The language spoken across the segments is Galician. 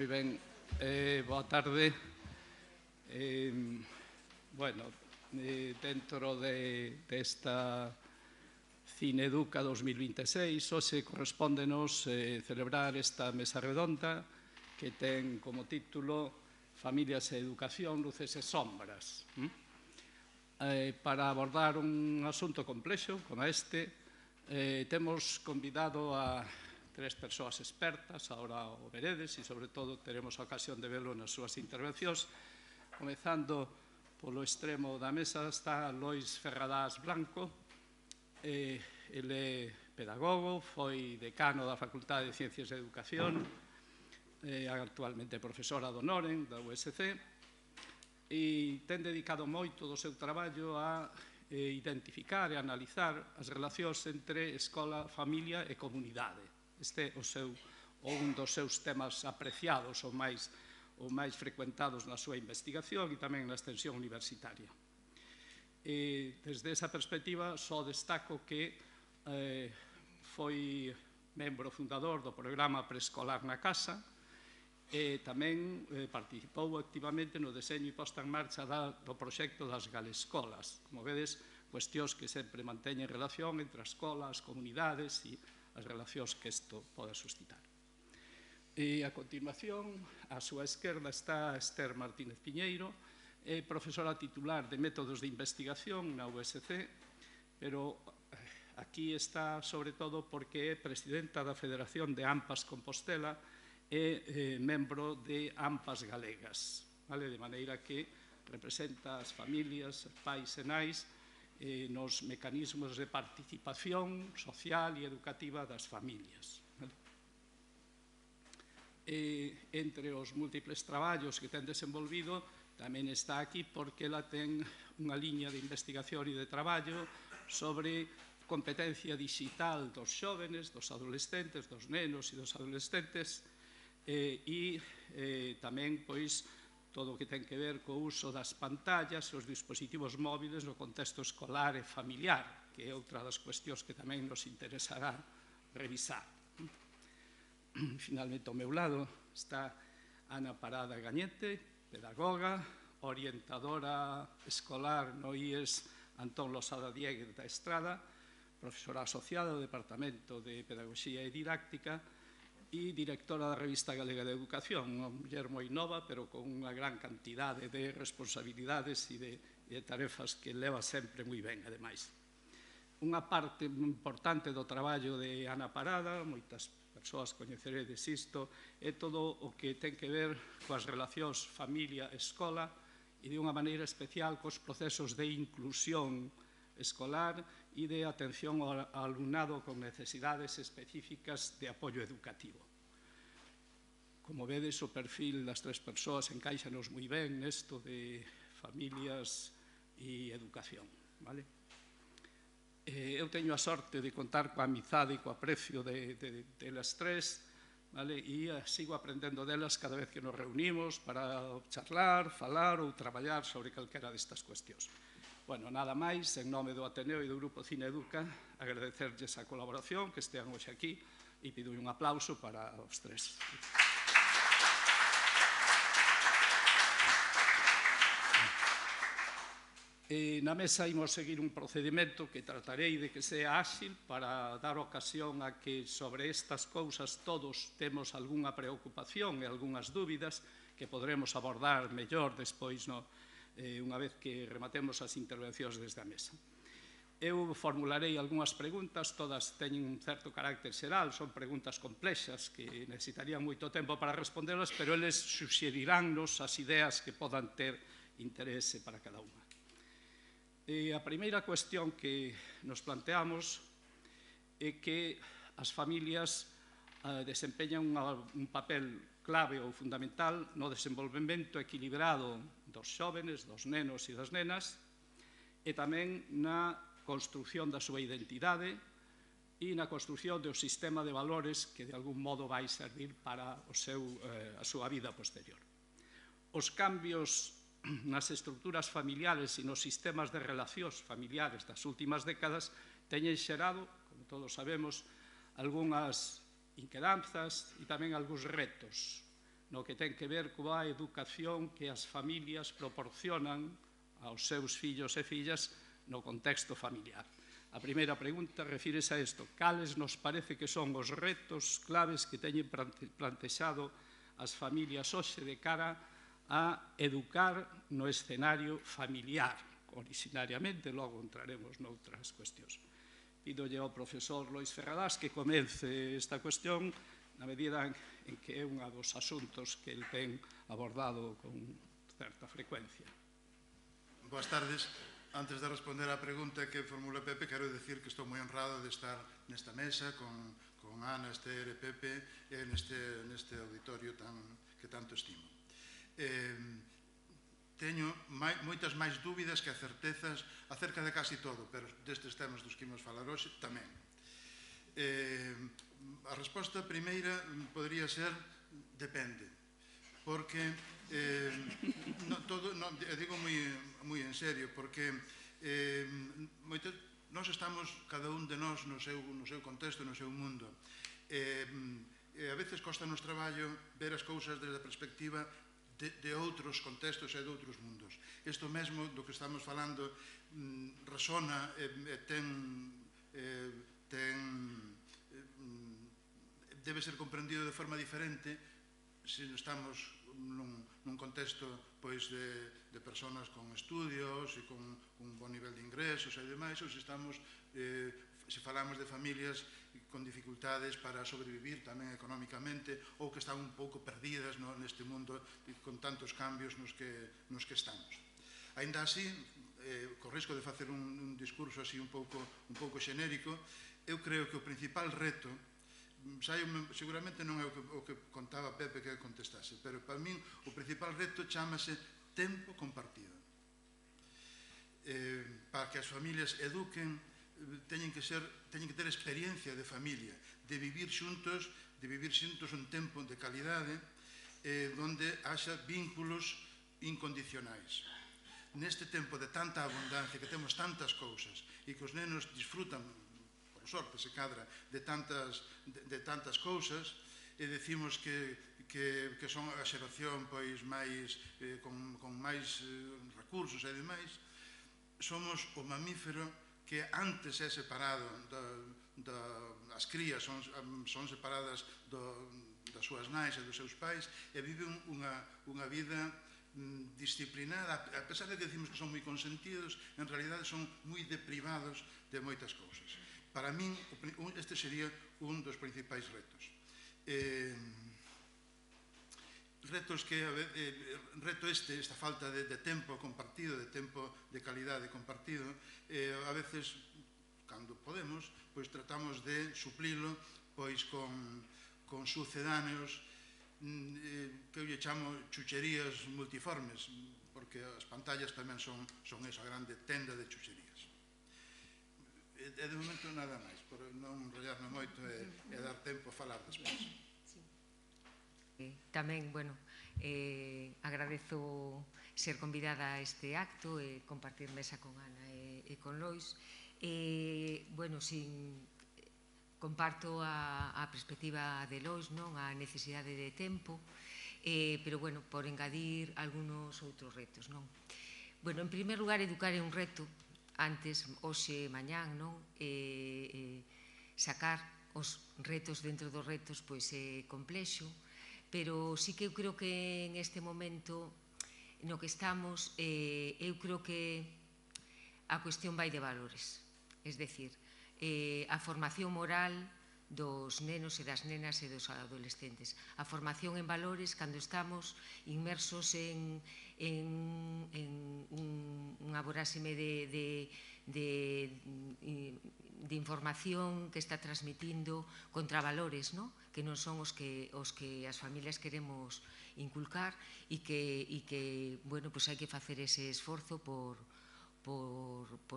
Moi ben, boa tarde. Dentro desta Cineduca 2026, hoxe correspóndenos celebrar esta mesa redonda que ten como título Familias e Educación, Luces e Sombras. Para abordar un asunto complexo como este, temos convidado a tres persoas expertas, agora o veredes, e sobre todo teremos a ocasión de velo nas súas intervencións. Comezando polo extremo da mesa está Lois Ferradás Blanco. Ele é pedagogo, foi decano da Facultade de Ciencias de Educación, actualmente profesora do Noren, da USC, e ten dedicado moito do seu traballo a identificar e analizar as relacións entre escola, familia e comunidade. Este é un dos seus temas apreciados ou máis frecuentados na súa investigación e tamén na extensión universitaria. Desde esa perspectiva, só destaco que foi membro fundador do programa Preescolar na Casa e tamén participou activamente no deseño e posta en marcha do proxecto das Galescolas. Como vedes, cuestións que sempre manteñen relación entre a escola, as comunidades e as relacións que isto poda suscitar. E a continuación, á súa esquerda está Esther Martínez Piñeiro, profesora titular de Métodos de Investigación na USC, pero aquí está sobre todo porque é presidenta da Federación de AMPAs Compostela e membro de AMPAs Galegas, de maneira que representa as familias, pais e nais, nos mecanismos de participación social e educativa das familias. Entre os múltiples traballos que ten desenvolvido, tamén está aquí porque ela ten unha liña de investigación e de traballo sobre competencia digital dos xóvenes, dos adolescentes, dos nenos e dos adolescentes, e tamén, pois, todo o que ten que ver co uso das pantallas e os dispositivos móviles no contexto escolar e familiar, que é outra das cuestións que tamén nos interesará revisar. Finalmente, ao meu lado está Ana Parada Gañete, pedagoga, orientadora escolar no IES Antón Losada Dieguez da Estrada, profesora asociada do Departamento de Pedagogía e Didáctica e directora da Revista Galega de Educación, unha muller moi nova, pero con unha gran cantidade de responsabilidades e de tarefas que leva sempre moi ben, ademais. Unha parte importante do traballo de Ana Parada, moitas persoas coñeceredes isto, é todo o que ten que ver coas relacións familia-escola e de unha maneira especial cos procesos de inclusión escolar e de atención ao alumnado con necesidades específicas de apoio educativo. Como vedes, o perfil das tres persoas encaixanos moi ben nesto de familias e educación. Eu teño a sorte de contar coa amizade e co aprecio delas tres, e sigo aprendendo delas cada vez que nos reunimos para charlar, falar ou traballar sobre calquera destas cuestións. Nada máis, en nome do Ateneo e do Grupo Cineduca, agradecerlles a colaboración, que estean hoxe aquí, e pido un aplauso para os tres. Na mesa imos seguir un procedimento que tratarei de que sea áxil para dar ocasión a que sobre estas cousas todos temos algunha preocupación e algunhas dúbidas que podremos abordar mellor despois unha vez que rematemos as intervencións desde a mesa. Eu formularei algunhas preguntas, todas teñen un certo carácter xeral, son preguntas complexas que necesitarían moito tempo para responderlas, pero eles suxeriránnos as ideas que podan ter interese para cada unha. A primeira cuestión que nos planteamos é que as familias desempeñan un papel clave ou fundamental no desenvolvemento equilibrado dos xóvenes, dos nenos e das nenas, e tamén na construción da súa identidade e na construción do sistema de valores que de algún modo vai servir para a súa vida posterior. Os cambios nas estruturas familiares e nos sistemas de relacións familiares das últimas décadas teñen xerado, como todos sabemos, algunhas inquedanzas e tamén algúns retos no que ten que ver coa educación que as familias proporcionan aos seus fillos e fillas no contexto familiar. A primeira pregunta refírese a isto. Cales nos parece que son os retos claves que teñen plantexado as familias hoxe de cara a educar no escenario familiar, originariamente, logo entraremos noutras cuestións. Pídolle ao profesor Lois Ferradás que comece esta cuestión na medida en que é un dos asuntos que el ten abordado con certa frecuencia. Boas tardes. Antes de responder á pregunta que formula Pepe, quero dicir que estou moi honrado de estar nesta mesa con Ana, Esther e Pepe neste auditorio que tanto estimo. Teño moitas máis dúbidas que certezas acerca de casi todo, pero destes temas dos que imos falar hoxe tamén. A resposta primeira podría ser depende, porque digo moi en serio, porque nós estamos, cada un de nós, no seu contexto, no seu mundo. A veces costa nos traballo ver as cousas desde a perspectiva de outros contextos e de outros mundos. Isto mesmo do que estamos falando resona e debe ser comprendido de forma diferente se estamos nun contexto de persoas con estudios e con un bon nivel de ingresos e demais, ou se falamos de familias con dificultades para sobrevivir tamén económicamente ou que están un pouco perdidas neste mundo con tantos cambios nos que estamos. Aínda así, co risco de facer un discurso así un pouco xenérico, eu creo que o principal reto, seguramente non é o que contaba Pepe que contestase, pero para min o principal reto chámase tempo compartido. Para que as familias eduquen, teñen que ter experiencia de familia, de vivir xuntos un tempo de calidade onde haxa vínculos incondicionais. Neste tempo de tanta abundancia, que temos tantas cousas e que os nenos disfrutan, por sorte se cadra, de tantas cousas, e decimos que son a xeración con máis recursos e demais, somos o mamífero que antes é separado, as crías son separadas das súas nais e dos seus pais e viven unha vida disciplinada, a pesar de que decimos que son moi consentidos, en realidade son moi deprivados de moitas cousas. Para min, este sería un dos principais retos. Esta falta de tempo compartido, de tempo de calidade compartido, a veces, cando podemos, tratamos de suplilo con sucedáneos que eu lle chamo chucherías multiformes, porque as pantallas tamén son esa grande tenda de chucherías. E de momento nada máis, por non enrollarme moito e dar tempo a falar despois. Tamén, bueno, agradezo ser convidada a este acto e compartir mesa con Ana e con Lois. Bueno, comparto a perspectiva de Lois, a necesidade de tempo, pero, bueno, por engadir algunos outros retos, non? Bueno, en primer lugar, educar é un reto, antes, hoxe, mañán, non? Sacar os retos dentro dos retos, pois, é complexo, pero sí que eu creo que en este momento no que estamos, eu creo que a cuestión vai de valores, es decir, a formación moral dos nenos e das nenas e dos adolescentes. A formación en valores cando estamos inmersos en unha vorásime de información que está transmitindo contravalores, que non son os que as familias queremos inculcar e que, bueno, hai que facer ese esforzo por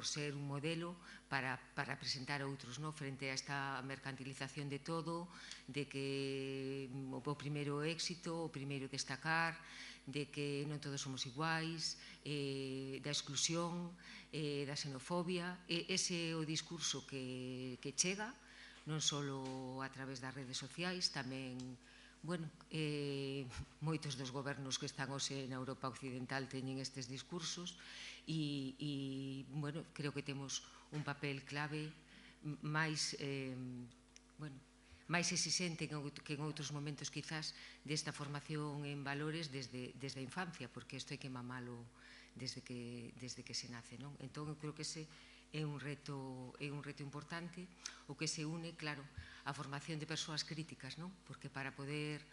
ser un modelo para presentar a outros, frente a esta mercantilización de todo, de que o primeiro éxito, o primeiro destacar, de que non todos somos iguais, da exclusión, da xenofobia. Ese é o discurso que chega, non só a través das redes sociais, tamén bueno, moitos dos gobernos que están hoxe na Europa Occidental teñen estes discursos e, bueno, creo que temos un papel clave máis, bueno, máis exixente que en outros momentos quizás desta formación en valores desde a infancia, porque isto hai que mamalo desde que se nace, non? Entón, eu creo que ese é un reto importante, o que se une, claro, a formación de persoas críticas, non? Porque para poder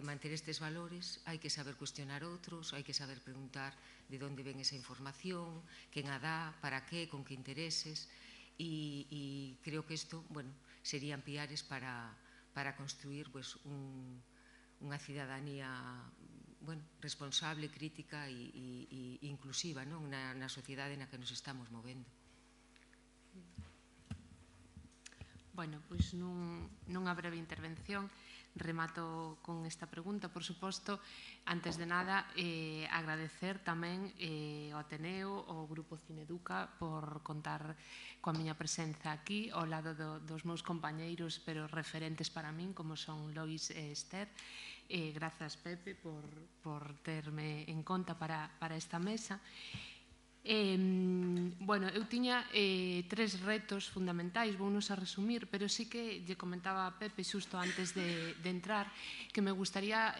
manter estes valores hai que saber cuestionar outros, hai que saber preguntar de onde ven esa información, quen a dá, para qué, con que intereses, e creo que isto, bueno, serían piares para construir unha cidadanía, bueno, responsable, crítica e inclusiva, non? Na sociedade na que nos estamos movendo. Bueno, pois nunha breve intervención remato con esta pregunta, por suposto. Antes de nada, agradecer tamén ao Ateneo, ao Grupo Cineduca, por contar coa miña presenza aquí, ao lado dos meus compañeiros, pero referentes para min, como son Lois e Esther. Grazas, Pepe, por terme en conta para esta mesa. Bueno, eu tiña 3 retos fundamentais, vounos a resumir, pero sí que lle comentaba a Pepe xusto antes de entrar que me gustaría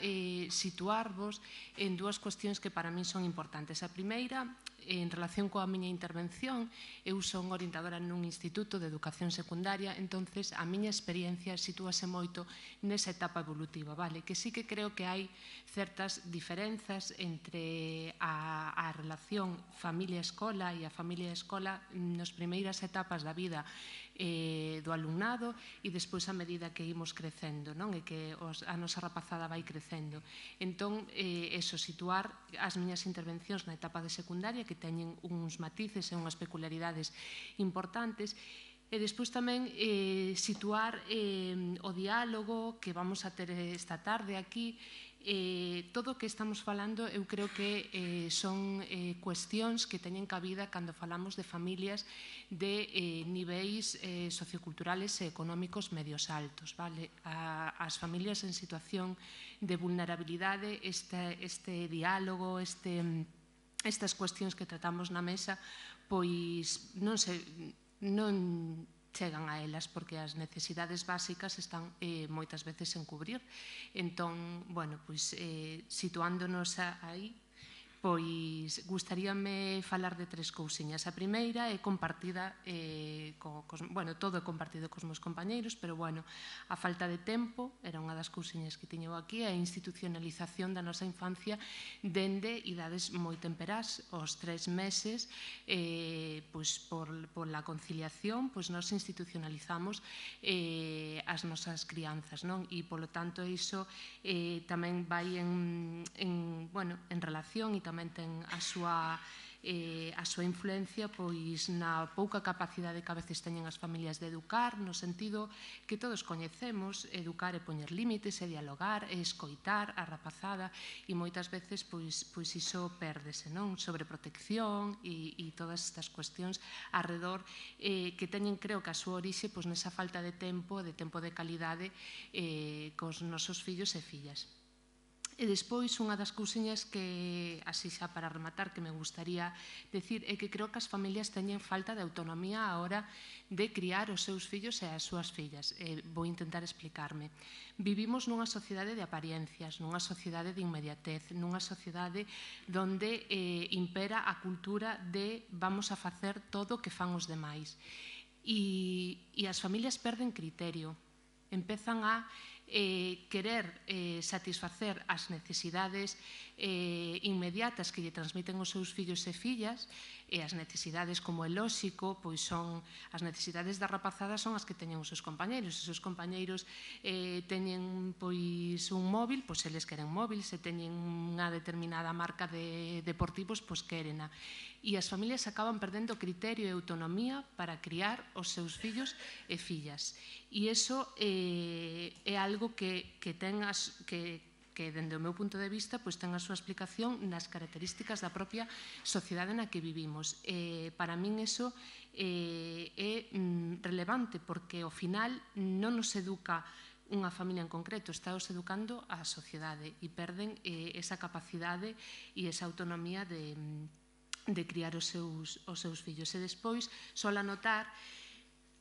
situarvos en 2 cuestións que para min son importantes. A primeira, en relación coa miña intervención, eu son orientadora nun instituto de educación secundaria, entonces a miña experiencia sitúase moito nesa etapa evolutiva, vale? Que sí que creo que hai certas diferenzas entre a relación familia-escola e a familia-escola nas primeiras etapas da vida do alumnado e despois a medida que imos crecendo, non? E que a nosa rapazada vai crecendo. Entón, eso, situar as miñas intervencións na etapa de secundaria, que teñen uns matices e unhas peculiaridades importantes, e despois tamén situar o diálogo que vamos a ter esta tarde aquí. Todo o que estamos falando eu creo que son cuestións que teñen cabida cando falamos de familias de niveis socioculturales e económicos medios altos, vale? As familias en situación de vulnerabilidade, este diálogo, estas cuestións que tratamos na mesa, pois non chegan a elas porque as necesidades básicas están moitas veces en cubrir. Entón, bueno, pois situándonos aí, pois gustaríame falar de 3 cousiñas. A primeira é compartida, bueno, todo é compartido cos meus compañeiros, pero, bueno, a falta de tempo era unha das cousiñas que tiño aquí, a institucionalización da nosa infancia dende idades moi temperás, os 3 meses, pois por la conciliación, pois nos institucionalizamos as nosas crianzas, non? E, polo tanto, iso tamén vai en relación e tamén ten a súa influencia pois na pouca capacidade que a veces teñen as familias de educar, no sentido que todos coñecemos, educar e poñer límites, e dialogar, e escoitar a rapazada, e moitas veces pois iso pérdese, non? Sobreprotección e todas estas cuestións arredor que teñen, creo que a súa orixe pois nesa falta de tempo de calidade cos nosos fillos e fillas. E despois, unha das cousiñas que, así xa para rematar, que me gustaría decir é que creo que as familias teñen falta de autonomía á hora de criar os seus fillos e as súas fillas. Vou intentar explicarme. Vivimos nunha sociedade de apariencias, nunha sociedade de inmediatez, nunha sociedade onde impera a cultura de vamos a facer todo o que fan os demais. E as familias perden criterio, empezan a querer satisfacer as necesidades inmediatas que lle transmiten os seus fillos e fillas, e as necesidades, como é lóxico, pois son as necesidades da rapazada son as que teñen os seus compañeiros. Os seus compañeiros teñen pois un móvil, pois eles queren móvil, se teñen unha determinada marca de deportivos, pois querena. E as familias acaban perdendo criterio e autonomía para criar os seus fillos e fillas. E iso é algo que dende o meu punto de vista pois ten a súa explicación nas características da propia sociedade na que vivimos. Para min iso é relevante porque ao final non nos educa unha familia en concreto, estáos educando a sociedade e perden esa capacidade e esa autonomía de criar os seus fillos. E despois, sola notar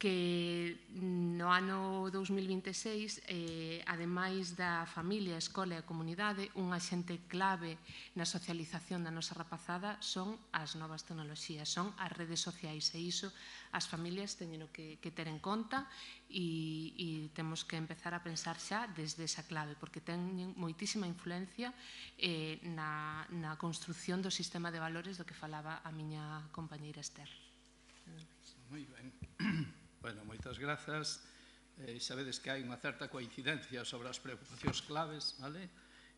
que no ano 2026, ademais da familia, a escola e a comunidade, un axente clave na socialización da nosa rapazada son as novas tecnoloxías, son as redes sociais, e iso as familias teñen que ter en conta e temos que empezar a pensar xa desde esa clave, porque teñen moitísima influencia na construción do sistema de valores do que falaba a miña compañeira Esther. Moi ben. Bueno, moitas grazas. Sabedes que hai unha certa coincidencia sobre as preocupacións claves, vale?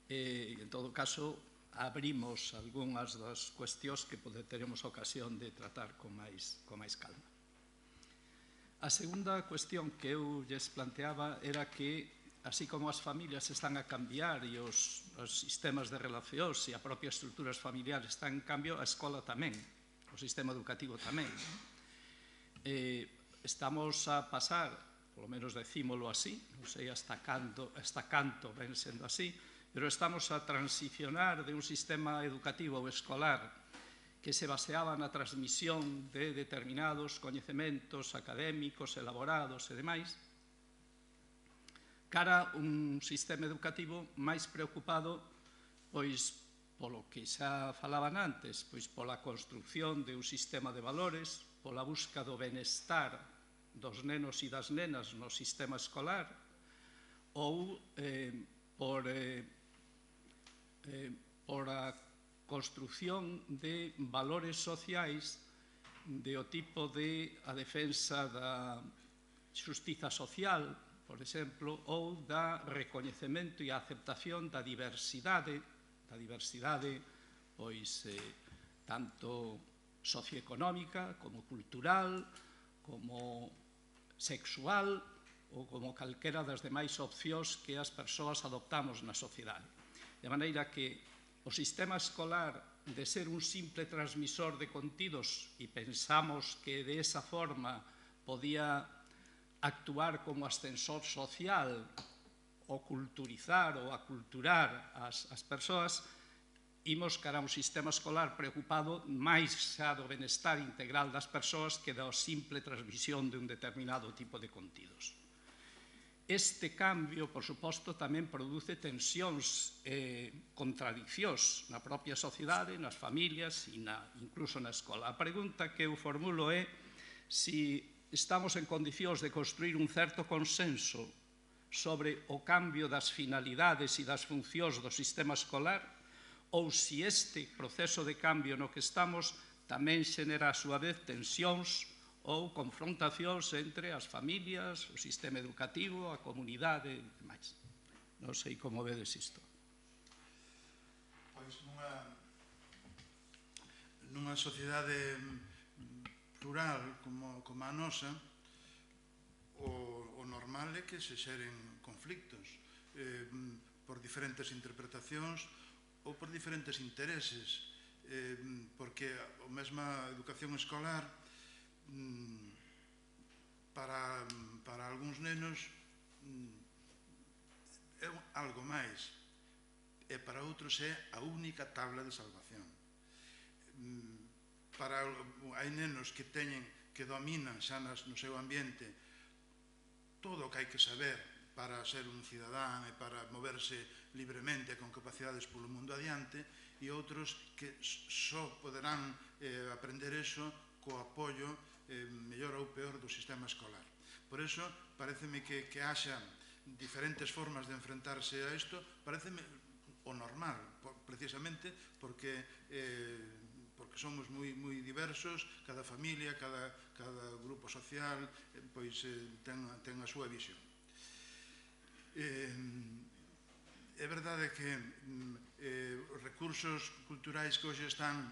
E, en todo caso, abrimos algunhas das cuestións que teremos ocasión de tratar con máis calma. A segunda cuestión que eu lles planteaba era que, así como as familias están a cambiar e os sistemas de relacións e a propia estruturas familiares están en cambio, a escola tamén, o sistema educativo tamén. Estamos a pasar, polo menos decímolo así, non sei hasta canto ven sendo así, pero estamos a transicionar de un sistema educativo ou escolar que se baseaba na transmisión de determinados coñecementos académicos, elaborados e demais, cara a un sistema educativo máis preocupado, pois, polo que xa falaban antes, pois pola construcción de un sistema de valores, pola busca do benestar dos nenos e das nenas no sistema escolar, ou por a construción de valores sociais do tipo de a defensa da xustiza social, por exemplo, ou da recoñecemento e a aceptación da diversidade, pois, tanto socioeconómica como cultural, como sexual ou como calquera das demais opcións que as persoas adoptamos na sociedade. De maneira que o sistema escolar, de ser un simple transmisor de contidos, e pensamos que de esa forma podía actuar como ascensor social, o culturizar ou aculturar as persoas, imos cara a un sistema escolar preocupado máis xa do benestar integral das persoas que da simple transmisión de un determinado tipo de contidos. Este cambio, por suposto, tamén produce tensións e contradiccións na propia sociedade, nas familias e incluso na escola. A pregunta que eu formulo é se estamos en condicións de construir un certo consenso sobre o cambio das finalidades e das funcións do sistema escolar, ou se este proceso de cambio no que estamos tamén xenera a súa vez tensións ou confrontacións entre as familias, o sistema educativo, a comunidade e demais. Non sei como vedes isto. Pois nunha sociedade plural como a nosa, o normal é que se xeren conflictos por diferentes interpretacións ou por diferentes intereses, porque a mesma educación escolar para algúns nenos é algo máis, e para outros é a única tabla de salvación. Hai nenos que dominan xa no seu ambiente todo o que hai que saber para ser un cidadán e para moverse libremente con capacidades polo mundo adiante, e outros que só poderán aprender eso co apoio mellor ou peor do sistema escolar. Por iso, pareceme que haxa diferentes formas de enfrentarse a isto, pareceme o normal, precisamente porque somos moi diversos, cada familia, cada grupo social ten a súa visión. É verdade que os recursos culturais que hoxe están,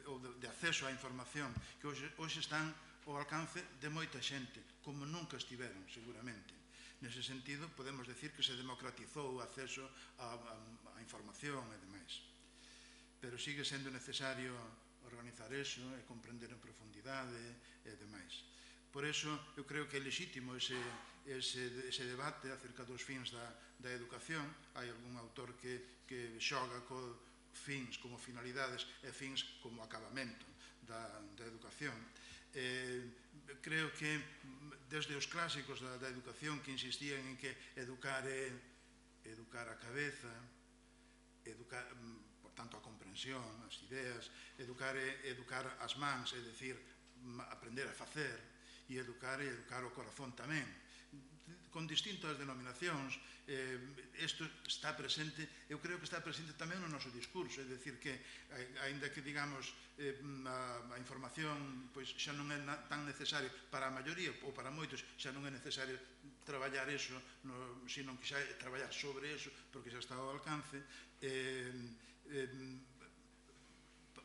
ou de acceso á información, que hoxe están ao alcance de moita xente, como nunca estiveron, seguramente. Nese sentido, podemos decir que se democratizou o acceso á información e demais. Pero sigue sendo necesario organizar eso e comprender en profundidade e demais. Por eso, eu creo que é legítimo ese debate acerca dos fins da educación. Hai algún autor que xoga co fins como finalidades e fins como acabamento da educación. Creo que desde os clásicos da educación que insistían en que educar é educar a cabeza, educar, por tanto, a comprensión, as ideas, educar é educar as mans, é dicir, aprender a facer, e educar o corazón tamén. Con distintas denominacións, isto está presente, eu creo que está presente tamén no noso discurso, é dicir que, aínda que digamos a información xa non é tan necesario para a maioría ou para moitos, xa non é necesario traballar eso, sino que xa é traballar sobre eso, porque xa está ao alcance,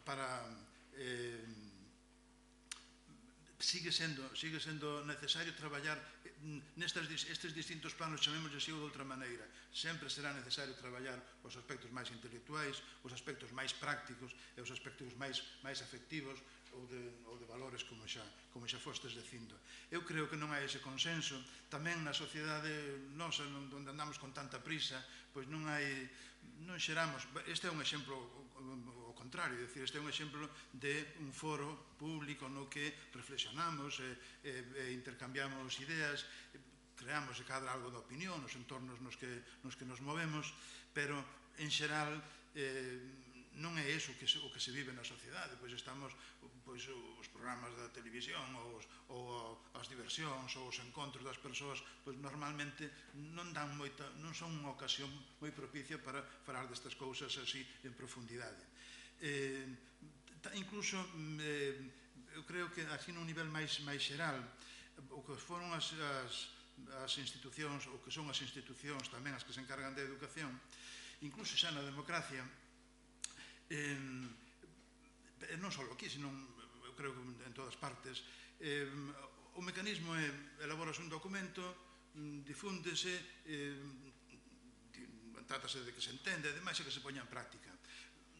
para sigue sendo necesario traballar estes distintos planos, chamémoslle así ou de outra maneira. Sempre será necesario traballar os aspectos máis intelectuais, os aspectos máis prácticos e os aspectos máis afectivos ou de valores, como xa fostes dicindo. Eu creo que non hai ese consenso. Tamén na sociedade nosa, onde andamos con tanta prisa, pois non xeramos. Este é un exemplo ao contrario, é dicir, este é un exemplo de un foro público no que reflexionamos e intercambiamos ideas, creamos e cadra algo de opinión nos entornos nos que nos movemos, pero en xeral non é iso o que se vive na sociedade, pois estamos os programas da televisión ou as diversións ou os encontros das persoas, pois normalmente non son unha ocasión moi propicia para falar destas cousas así en profundidade. Incluso eu creo que así nun nivel máis xeral, o que foron as institucións, ou que son as institucións tamén as que se encargan da educación, incluso xa na democracia, non só aquí, sino eu creo que en todas partes, o mecanismo é elaborase un documento, difúndese, trátase de que se entende, ademais é que se poña en práctica.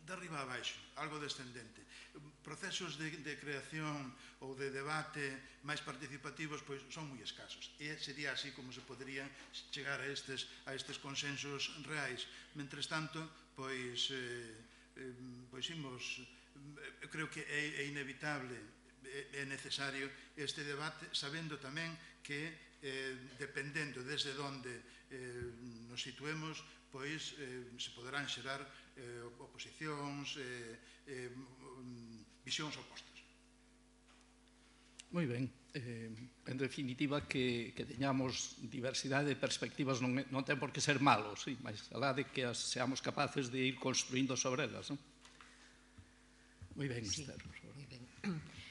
De arriba a baixo, algo descendente. Procesos de creación ou de debate máis participativos pois son moi escasos. E sería así como se podería chegar a estes consensos reais. Mentres tanto, pois imos, eu creo que é inevitable, é necesario este debate, sabendo tamén que dependendo desde onde nos situemos, pois se poderán xerar oposicións, visións opostas. Moi ben. En definitiva, que teñamos diversidade de perspectivas non ten por que ser malo, mas alá de que seamos capaces de ir construindo sobre elas. Moi ben, Esther.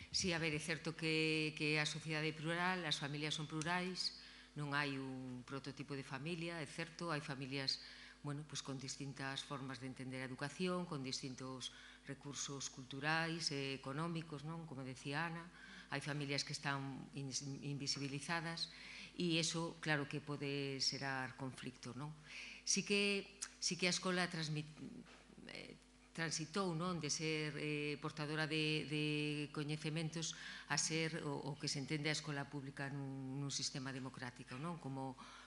Sí, a ver, é certo que a sociedade é plural, as familias son plurais, non hai un prototipo de familia, é certo, hai familias con distintas formas de entender a educación, con distintos recursos culturais e económicos, como decía Ana, hai familias que están invisibilizadas e iso, claro que pode xerar conflicto. Sí que a escola transitou de ser portadora de coñecementos a ser o que se entende a escola pública nun sistema democrático,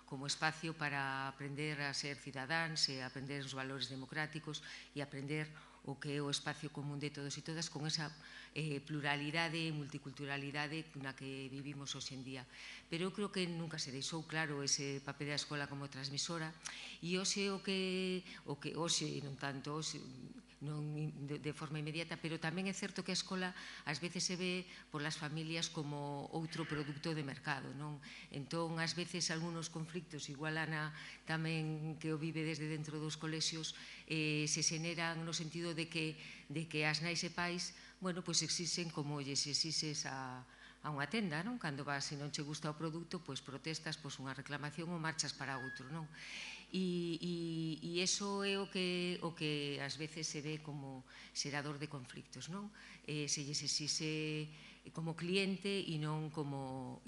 como espacio para aprender a ser cidadáns e aprender os valores democráticos e aprender o que é o espacio común de todos e todas con esa pluralidade e multiculturalidade na que vivimos hoxe en día. Pero eu creo que nunca se deixou claro ese papel da escola como transmisora e hoxe o que hoxe, non tanto hoxe, non de forma inmediata, pero tamén é certo que a escola ás veces se ve polas familias como outro produto de mercado. Entón, ás veces, algúns conflictos, igual Ana tamén que o vive desde dentro dos colexios, se xeneran no sentido de que as nais e pais exixen como lles exixes a unha tenda, cando vas e non che gusta o produto, protestas, unha reclamación ou marchas para outro. E iso é o que ás veces se ve como xerador de conflictos, se lles exixe como cliente e non como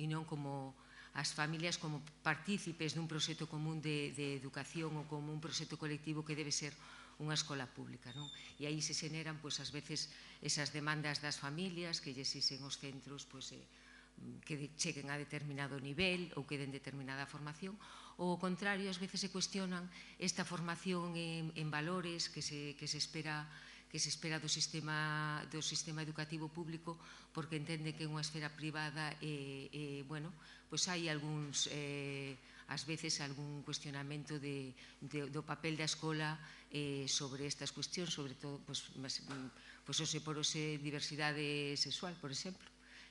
as familias como partícipes dun proxecto común de educación ou como un proxecto colectivo que debe ser unha escola pública. E aí se xeneran, ás veces, esas demandas das familias que lles exixen os centros que cheguen a determinado nivel ou que den determinada formación, ou ao contrario, ás veces se cuestionan esta formación en valores que se espera do sistema educativo público, porque entende que é unha esfera privada e, bueno, pois hai algúns, ás veces, algún cuestionamento do papel da escola sobre estas cuestións, sobre todo, pois, por ose diversidade sexual, por exemplo.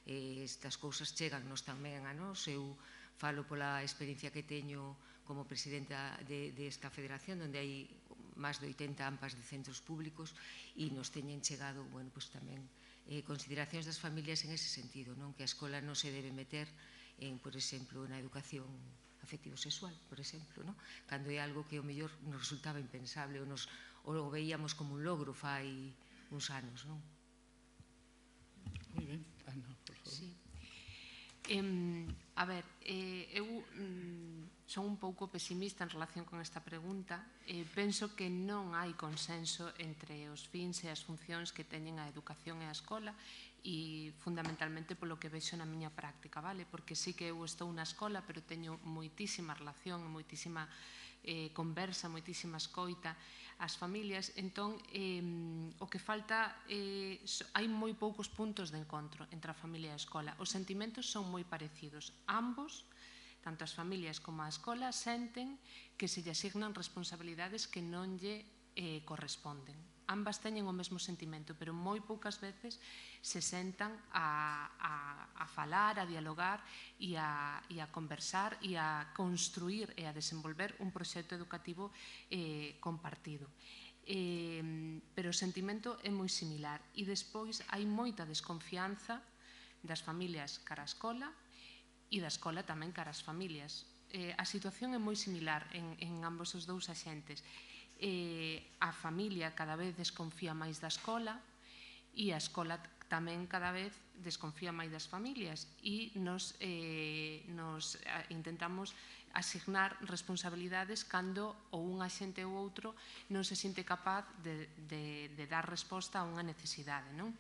Estas cousas chegannos tamén a nós. Eu falo pola experiencia que teño como presidenta desta federación, onde hai máis de 80 AMPAs de centros públicos, e nos teñen chegado, bueno, pois tamén consideracións das familias en ese sentido, non? Que a escola non se debe meter en, por exemplo, na educación afectivo-sexual, por exemplo, non? Cando é algo que o mellor nos resultaba impensable ou o veíamos como un logro fai uns anos, non? Moi ben. Ana, por favor. Sí. A ver, eu son un pouco pesimista en relación con esta pregunta. Penso que non hai consenso entre os fins e as funcións que teñen a educación e a escola, e fundamentalmente polo que vexo na miña práctica, vale? Porque sí que eu estou na escola, pero teño moitísima relación, moitísima conversa, moitísima escoita ás familias. Entón, o que falta, hai moi poucos puntos de encontro entre a familia e a escola. Os sentimentos son moi parecidos. Ambos, tanto as familias como a escola, senten que se lle asignan responsabilidades que non lle corresponden. Ambas teñen o mesmo sentimento, pero moi poucas veces se sentan a falar, a dialogar e a conversar e a construir e a desenvolver un proxecto educativo compartido. Pero o sentimento é moi similar, e despois hai moita desconfianza das familias cara á escola e da escola tamén cara ás familias. A situación é moi similar en ambos os dous axentes. A familia cada vez desconfía máis da escola e a escola tamén cada vez desconfía máis das familias, e nos intentamos asignar responsabilidades cando ou un axente ou outro non se sinte capaz de dar resposta a unha necesidade, non?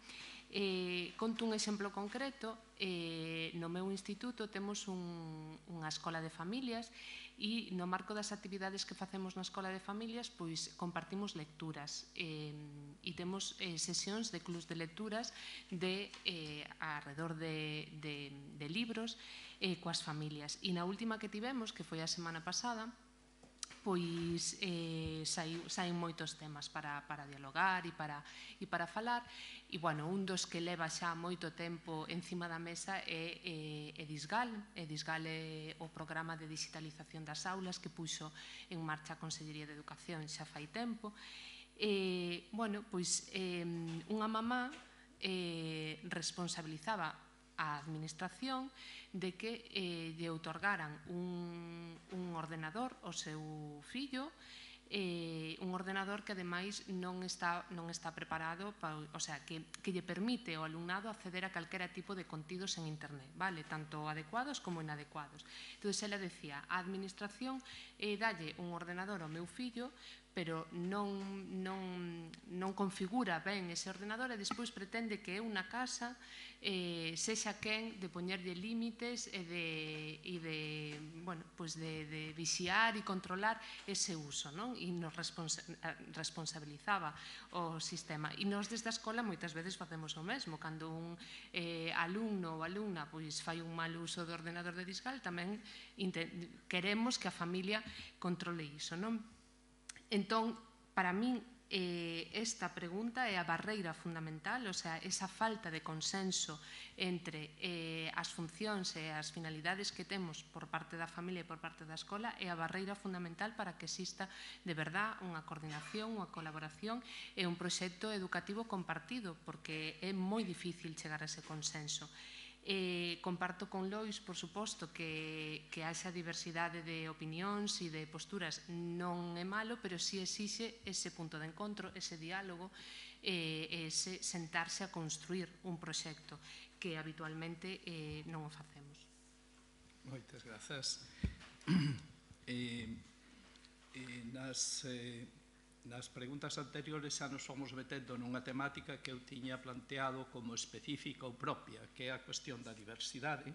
Conto un exemplo concreto. No meu instituto temos unha escola de familias, e no marco das actividades que facemos na escola de familias, pois compartimos lecturas e temos sesións de clubs de lecturas alrededor de libros coas familias. E na última que tivemos, que foi a semana pasada, pois saen moitos temas para dialogar e para falar, e, bueno, un dos que leva xa moito tempo encima da mesa é Edisgal. Edisgal é o programa de digitalización das aulas que puxo en marcha a Consellería de Educación xa fai tempo. Bueno, pois unha mamá responsabilizaba a administración de que lle outorgaran un ordenador ao seu fillo, un ordenador que ademais non está preparado, o sea, que lle permite ao alumnado acceder a calquera tipo de contidos en internet, vale? Tanto adecuados como inadecuados. Entón, ela decía, a administración dalle un ordenador ao meu fillo, pero non configura ben ese ordenador, e despois pretende que eu na casa sexa quen de poñerlle límites e de vixiar e controlar ese uso, non? E nos responsabilizaba o sistema. E nós desde a escola moitas veces facemos o mesmo. Cando un alumno ou alumna pois fai un mal uso do ordenador de Edisgal, tamén queremos que a familia controle iso, non? Entón, para min, esta pregunta é a barreira fundamental, o sea, esa falta de consenso entre as funcións e as finalidades que temos por parte da familia e por parte da escola é a barreira fundamental para que exista de verdad unha coordinación, unha colaboración e un proxecto educativo compartido, porque é moi difícil chegar a ese consenso. Comparto con Lois, por suposto, que haxa diversidade de opinións e de posturas non é malo, pero si exixe ese punto de encontro, ese diálogo, ese sentarse a construir un proxecto que habitualmente non o facemos. Moitas grazas. nas preguntas anteriores xa nos fomos metendo nunha temática que eu tiña planteado como específica ou propia, que é a cuestión da diversidade,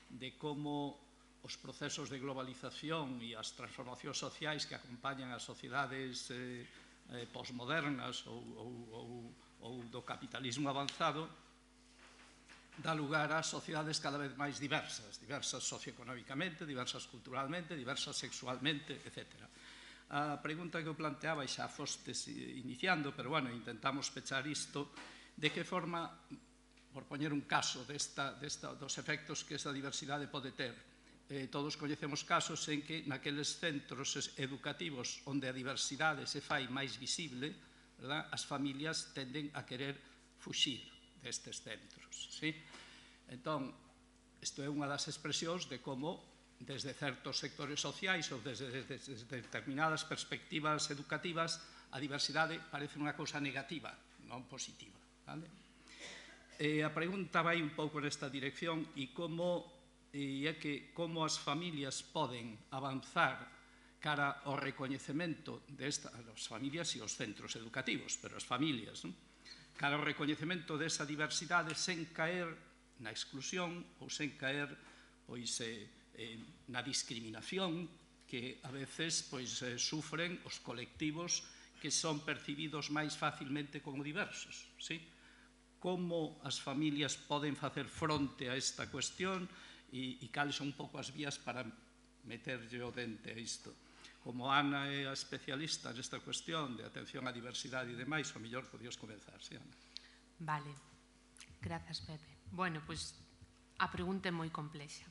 de como os procesos de globalización e as transformacións sociais que acompañan as sociedades posmodernas ou do capitalismo avanzado dá lugar a sociedades cada vez máis diversas, diversas socioeconómicamente, diversas culturalmente, diversas sexualmente, etc. A pregunta que eu planteaba, e xa fostes iniciando, pero, bueno, intentamos pechar isto, de que forma, por poñer un caso dos efectos que esa diversidade pode ter. Todos coñecemos casos en que naqueles centros educativos onde a diversidade se fai máis visible, as familias tenden a querer fuxir destes centros. Entón, isto é unha das expresións de como desde certos sectores sociais ou desde determinadas perspectivas educativas a diversidade parece unha cousa negativa, non positiva. A pregunta vai un pouco nesta dirección e é que como as familias poden avanzar cara ao recoñecemento das familias e os centros educativos, pero as familias, cara ao recoñecemento desa diversidade sen caer na exclusión ou sen caer na discriminación que a veces sufren os colectivos que son percibidos máis facilmente como diversos. Como as familias poden facer fronte a esta cuestión e cales son un pouco as vías para meterlle o dente a isto. Como Ana é a especialista nesta cuestión de atención á diversidade e demais, o mellor podías comenzar, Ana. Vale, grazas, Pepe. Bueno, pois a pregunta é moi complexa.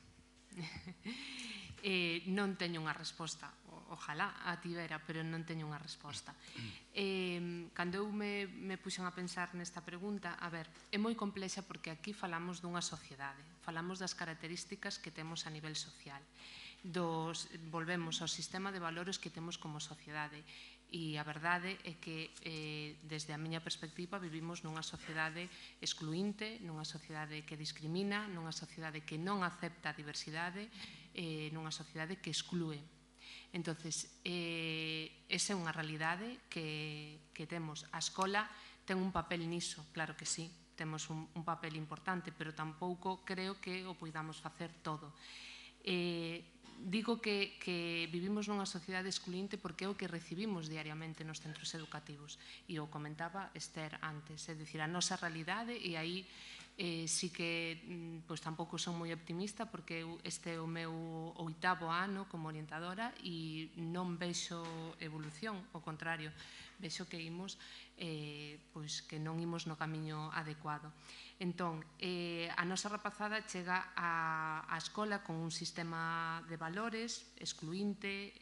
Non teño unha resposta, ojalá a tivera, pero non teño unha resposta. Cando eu me puxen a pensar nesta pregunta, a ver, é moi complexa porque aquí falamos dunha sociedade, falamos das características que temos a nivel social, volvemos ao sistema de valores que temos como sociedade, e a verdade é que desde a miña perspectiva vivimos nunha sociedade excluinte, nunha sociedade que discrimina, nunha sociedade que non acepta a diversidade, nunha sociedade que exclúe. Entonces, esa é unha realidade que temos. A escola ten un papel niso, claro que sí, temos un papel importante, pero tampouco creo que o poidamos facer todo. Digo que vivimos nunha sociedade excluinte porque é o que recibimos diariamente nos centros educativos. E o comentaba Esther antes, é dicir, a nosa realidade, e aí sí que tampouco son moi optimista porque este é o meu 8º ano como orientadora e non vexo evolución, ao contrario, vexo que que non imos no camiño adecuado. Entón, a nosa rapazada chega á escola con un sistema de valores excluinte,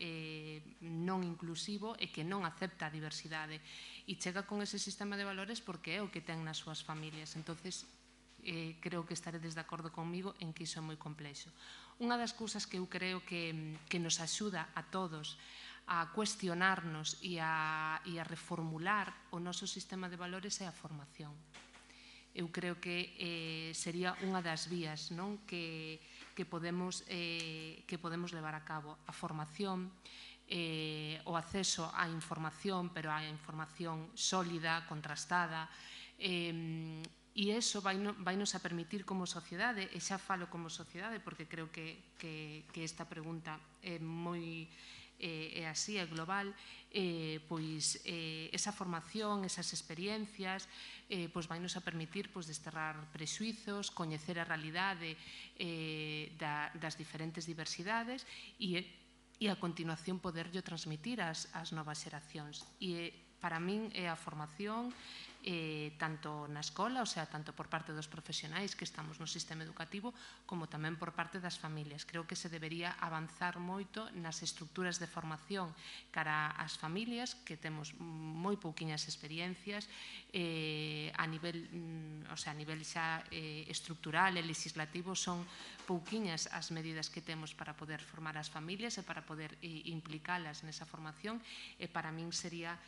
non inclusivo e que non acepta a diversidade. E chega con ese sistema de valores porque é o que ten nas súas familias. Entonces, creo que estaredes de acordo comigo en que iso é moi complexo. Unha das cousas que eu creo que nos axuda a todos a cuestionarnos e a reformular o noso sistema de valores é a formación. Eu creo que sería unha das vías que podemos levar a cabo. A formación, o acceso á información, pero á información sólida, contrastada, e iso vainos a permitir como sociedade, e xa falo como sociedade porque creo que esta pregunta é moi é así, é global, pois esa formación, esas experiencias, pois vainos a permitir desterrar prexuizos, coñecer a realidade das diferentes diversidades e a continuación poderllo transmitir ás novas xeracións. E para min é a formación tanto na escola, o sea, tanto por parte dos profesionais que estamos no sistema educativo, como tamén por parte das familias. Creo que se debería avanzar moito nas estructuras de formación cara ás familias, que temos moi pouquiñas experiencias a nivel xa estructural e legislativo, son pouquiñas as medidas que temos para poder formar as familias e para poder implicalas nesa formación, e para min sería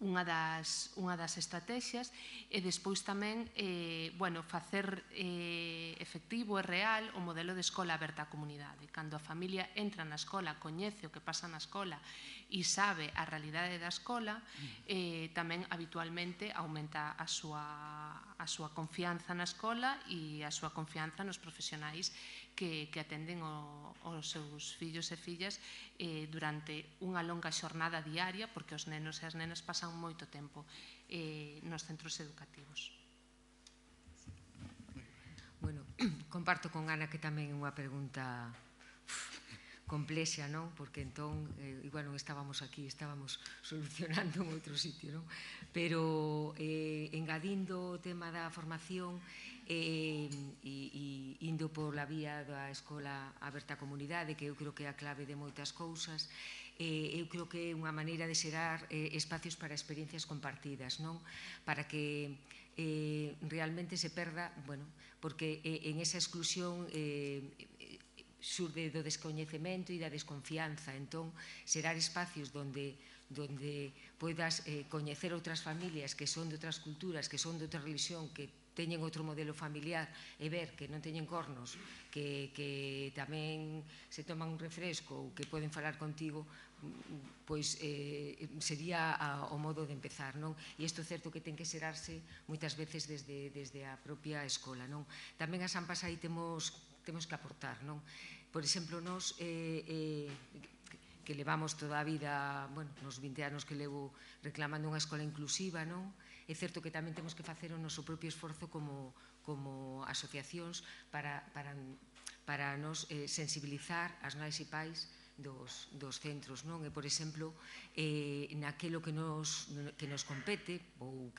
unha das estrategias, e despois tamén facer efectivo e real o modelo de escola aberta á comunidade. Cando a familia entra na escola, coñece o que pasa na escola e sabe a realidade da escola, tamén habitualmente aumenta a súa confianza na escola e a súa confianza nos profesionais que atenden os seus fillos e fillas durante unha longa xornada diaria, porque os nenos e as nenas pasan moito tempo nos centros educativos. Bueno, comparto con Ana que tamén é unha pregunta complexa, non? Porque entón, igual non estábamos aquí, estábamos solucionando en outro sitio, non? Pero engadindo o tema da formación e indo pola vía da escola aberta á comunidade, que eu creo que é a clave de moitas cousas, eu creo que é unha maneira de xerar espacios para experiencias compartidas, non? Para que realmente se perda, bueno, porque en esa exclusión xurde do descoñecemento e da desconfianza. Entón, xerar espacios onde poidas coñecer outras familias que son de outras culturas, que son de outra religión, que teñen outro modelo familiar e ver que non teñen cornos, que tamén se toman un refresco ou que poden falar contigo, pois sería o modo de empezar, non? E isto é certo que ten que xerarse moitas veces desde a propia escola, non? Tamén as AMPAs aí temos que aportar, non? Por exemplo, nós que levamos toda a vida, bueno, nos 20 anos que levo reclamando unha escola inclusiva, non? É certo que tamén temos que facer o noso propio esforzo como asociacións para nos sensibilizar as nais e pais dos centros, non? E, por exemplo, naquelo que nos compete ou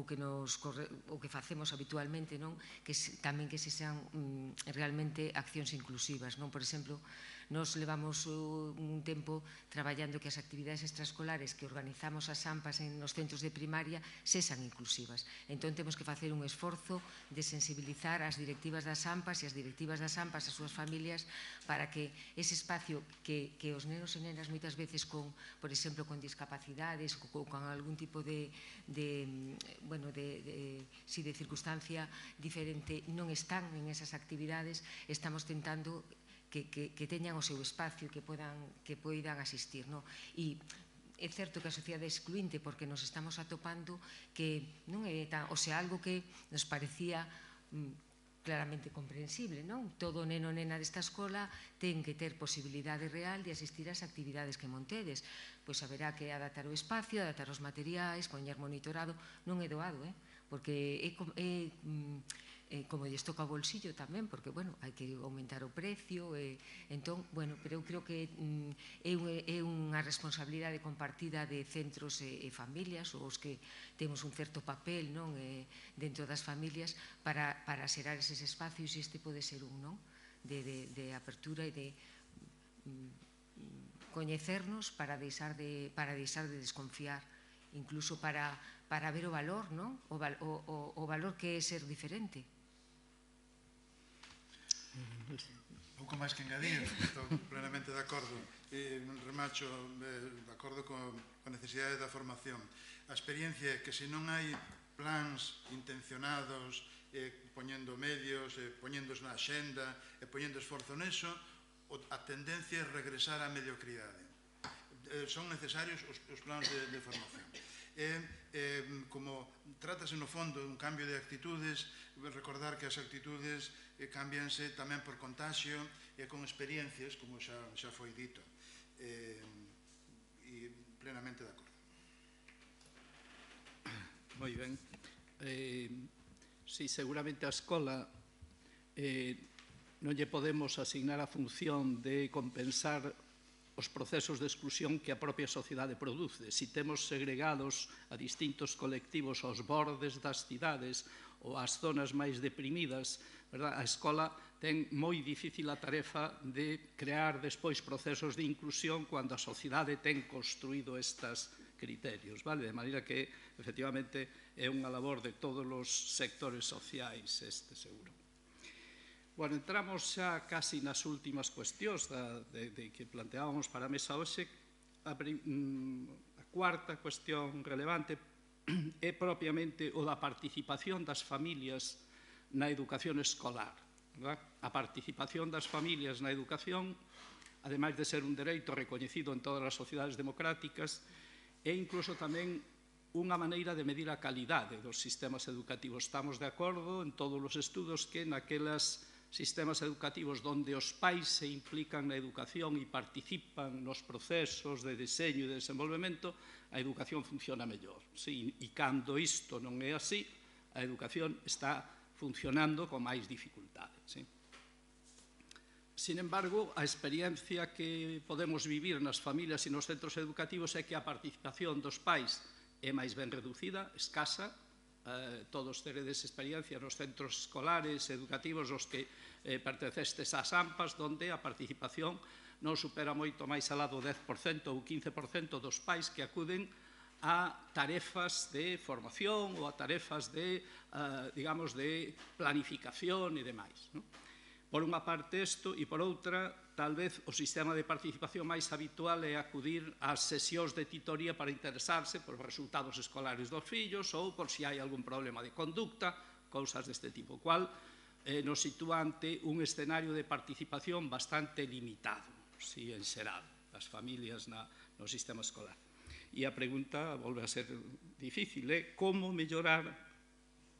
que facemos habitualmente, non? Que tamén que se sean realmente accións inclusivas, non? Por exemplo, nos levamos un tempo traballando que as actividades extraescolares que organizamos as AMPAs nos centros de primaria sexan inclusivas. Entón, temos que facer un esforzo de sensibilizar as directivas das AMPAs e as directivas das AMPAs as súas familias para que ese espacio que os nenos e nenas moitas veces por exemplo, con discapacidades ou con algún tipo de circunstancia diferente non están en esas actividades, estamos tentando que teñan o seu espacio, que poidan asistir, non? E é certo que a sociedade é excluinte porque nos estamos atopando que non é tan, o sea, algo que nos parecía claramente comprensible, non? Todo neno ou nena desta escola ten que ter posibilidade real de asistir ás actividades que montedes. Pois haberá que adaptar o espacio, adaptar os materiais, poñer monitorado, non é doado, porque é como lles toca o bolsillo tamén, porque, bueno, hai que aumentar o precio, entón, bueno, pero eu creo que é unha responsabilidade compartida de centros e familias, ou os que temos un certo papel, non, dentro das familias, para xerar eses espacios, e este pode ser un, non, de apertura e de coñecernos para deixar de desconfiar, incluso para ver o valor, non, o valor que é ser diferente. Pouco máis que engadir, estou plenamente de acordo. Remacho de acordo con a necesidade da formación. A experiencia é que se non hai plans intencionados, poñendo medios, poñéndos na axenda e poñendo esforzo neso, a tendencia é regresar á mediocridade. Son necesarios os plans de formación. Como trátase no fondo un cambio de actitudes, recordar que as actitudes cambianse tamén por contagio e con experiencias, como xa foi dito, e plenamente de acordo. Moi ben. Si, seguramente a escola non lle podemos asignar a función de compensar os procesos de exclusión que a propia sociedade produce. Si temos segregados a distintos colectivos aos bordes das cidades ou ás zonas máis deprimidas, a escola ten moi difícil a tarefa de crear despois procesos de inclusión cando a sociedade ten construído estes criterios, vale? De maneira que, efectivamente, é unha labor de todos os sectores sociais, seguro. Bueno, entramos xa casi nas últimas cuestións que planteábamos para a mesa hoxe. A cuarta cuestión relevante é propiamente o da participación das familias na educación escolar. A participación das familias na educación, ademais de ser un dereito recoñecido en todas as sociedades democráticas, é incluso tamén unha maneira de medir a calidade dos sistemas educativos. Estamos de acordo en todos os estudos que naquelas sistemas educativos onde os pais se implican na educación e participan nos procesos de deseño e de desenvolvemento, a educación funciona mellor. E cando isto non é así, a educación está funcionando con máis dificultade. Sin embargo, a experiencia que podemos vivir nas familias e nos centros educativos é que a participación dos pais é máis ben reducida, escasa. Todos teredes experiencia nos centros escolares educativos os que pertencestes ás AMPAs, onde a participación non supera moito máis alá do 10% ou 15% dos pais que acuden a tarefas de formación ou a tarefas de, digamos, de planificación e demais. Por unha parte isto, e por outra, tal vez o sistema de participación máis habitual é acudir ás sesións de titoría para interesarse por resultados escolares dos fillos ou por si hai algún problema de conducta, cousas deste tipo, cual nos sitúa ante un escenario de participación bastante limitado, si en xeral, das familias no sistema escolar. E a pregunta volve a ser difícil, como mellorar,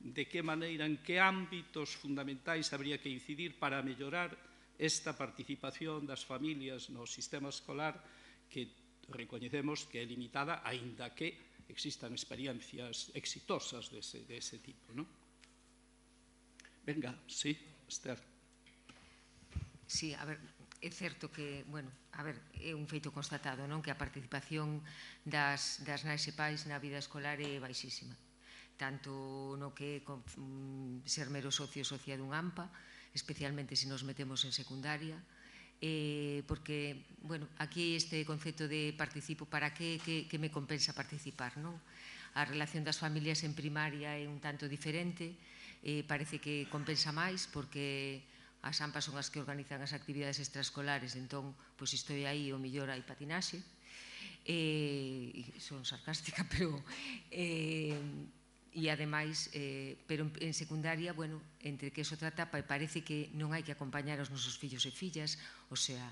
de que maneira, en que ámbitos fundamentais habría que incidir para mellorar esta participación das familias no sistema escolar que recoñecemos que é limitada, aínda que existan experiencias exitosas dese tipo, non? Venga, sí, Esther. Sí, a ver, é certo que, bueno, a ver, é un feito constatado, non? Que a participación das nais e pais na vida escolar é baixísima. Tanto no que ser mero socio ou socia dun AMPA, especialmente se nos metemos en secundaria, porque, bueno, aquí este concepto de participo, para que me compensa participar, non? A relación das familias en primaria é un tanto diferente, parece que compensa máis, porque as AMPAs son as que organizan as actividades extraescolares, entón, pois estou aí, o mellor hai patinaxe, son sarcástica, pero... E ademais, pero en secundaria, bueno, entre que é outra etapa, parece que non hai que acompañar aos nosos fillos e fillas, o sea,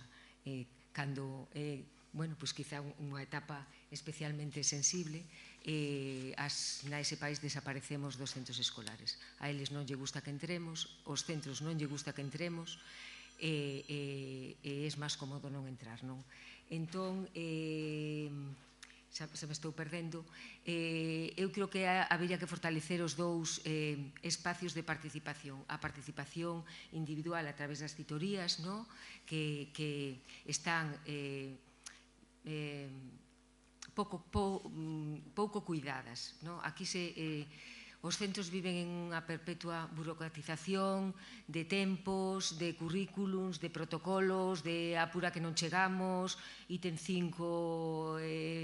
cando, bueno, pois quizá unha etapa especialmente sensible, as nais e pais desaparecemos dos centros escolares. A eles non lle gusta que entremos, os centros non lle gusta que entremos, e é máis cómodo non entrar, non? Entón, se me estou perdendo, eu creo que habería que fortalecer os dous espacios de participación. A participación individual a través das titorías, que están pouco cuidadas. Aquí os centros viven en unha perpetua burocratización de tempos, de currículums, de protocolos, de apura que non chegamos, ítem 5.3,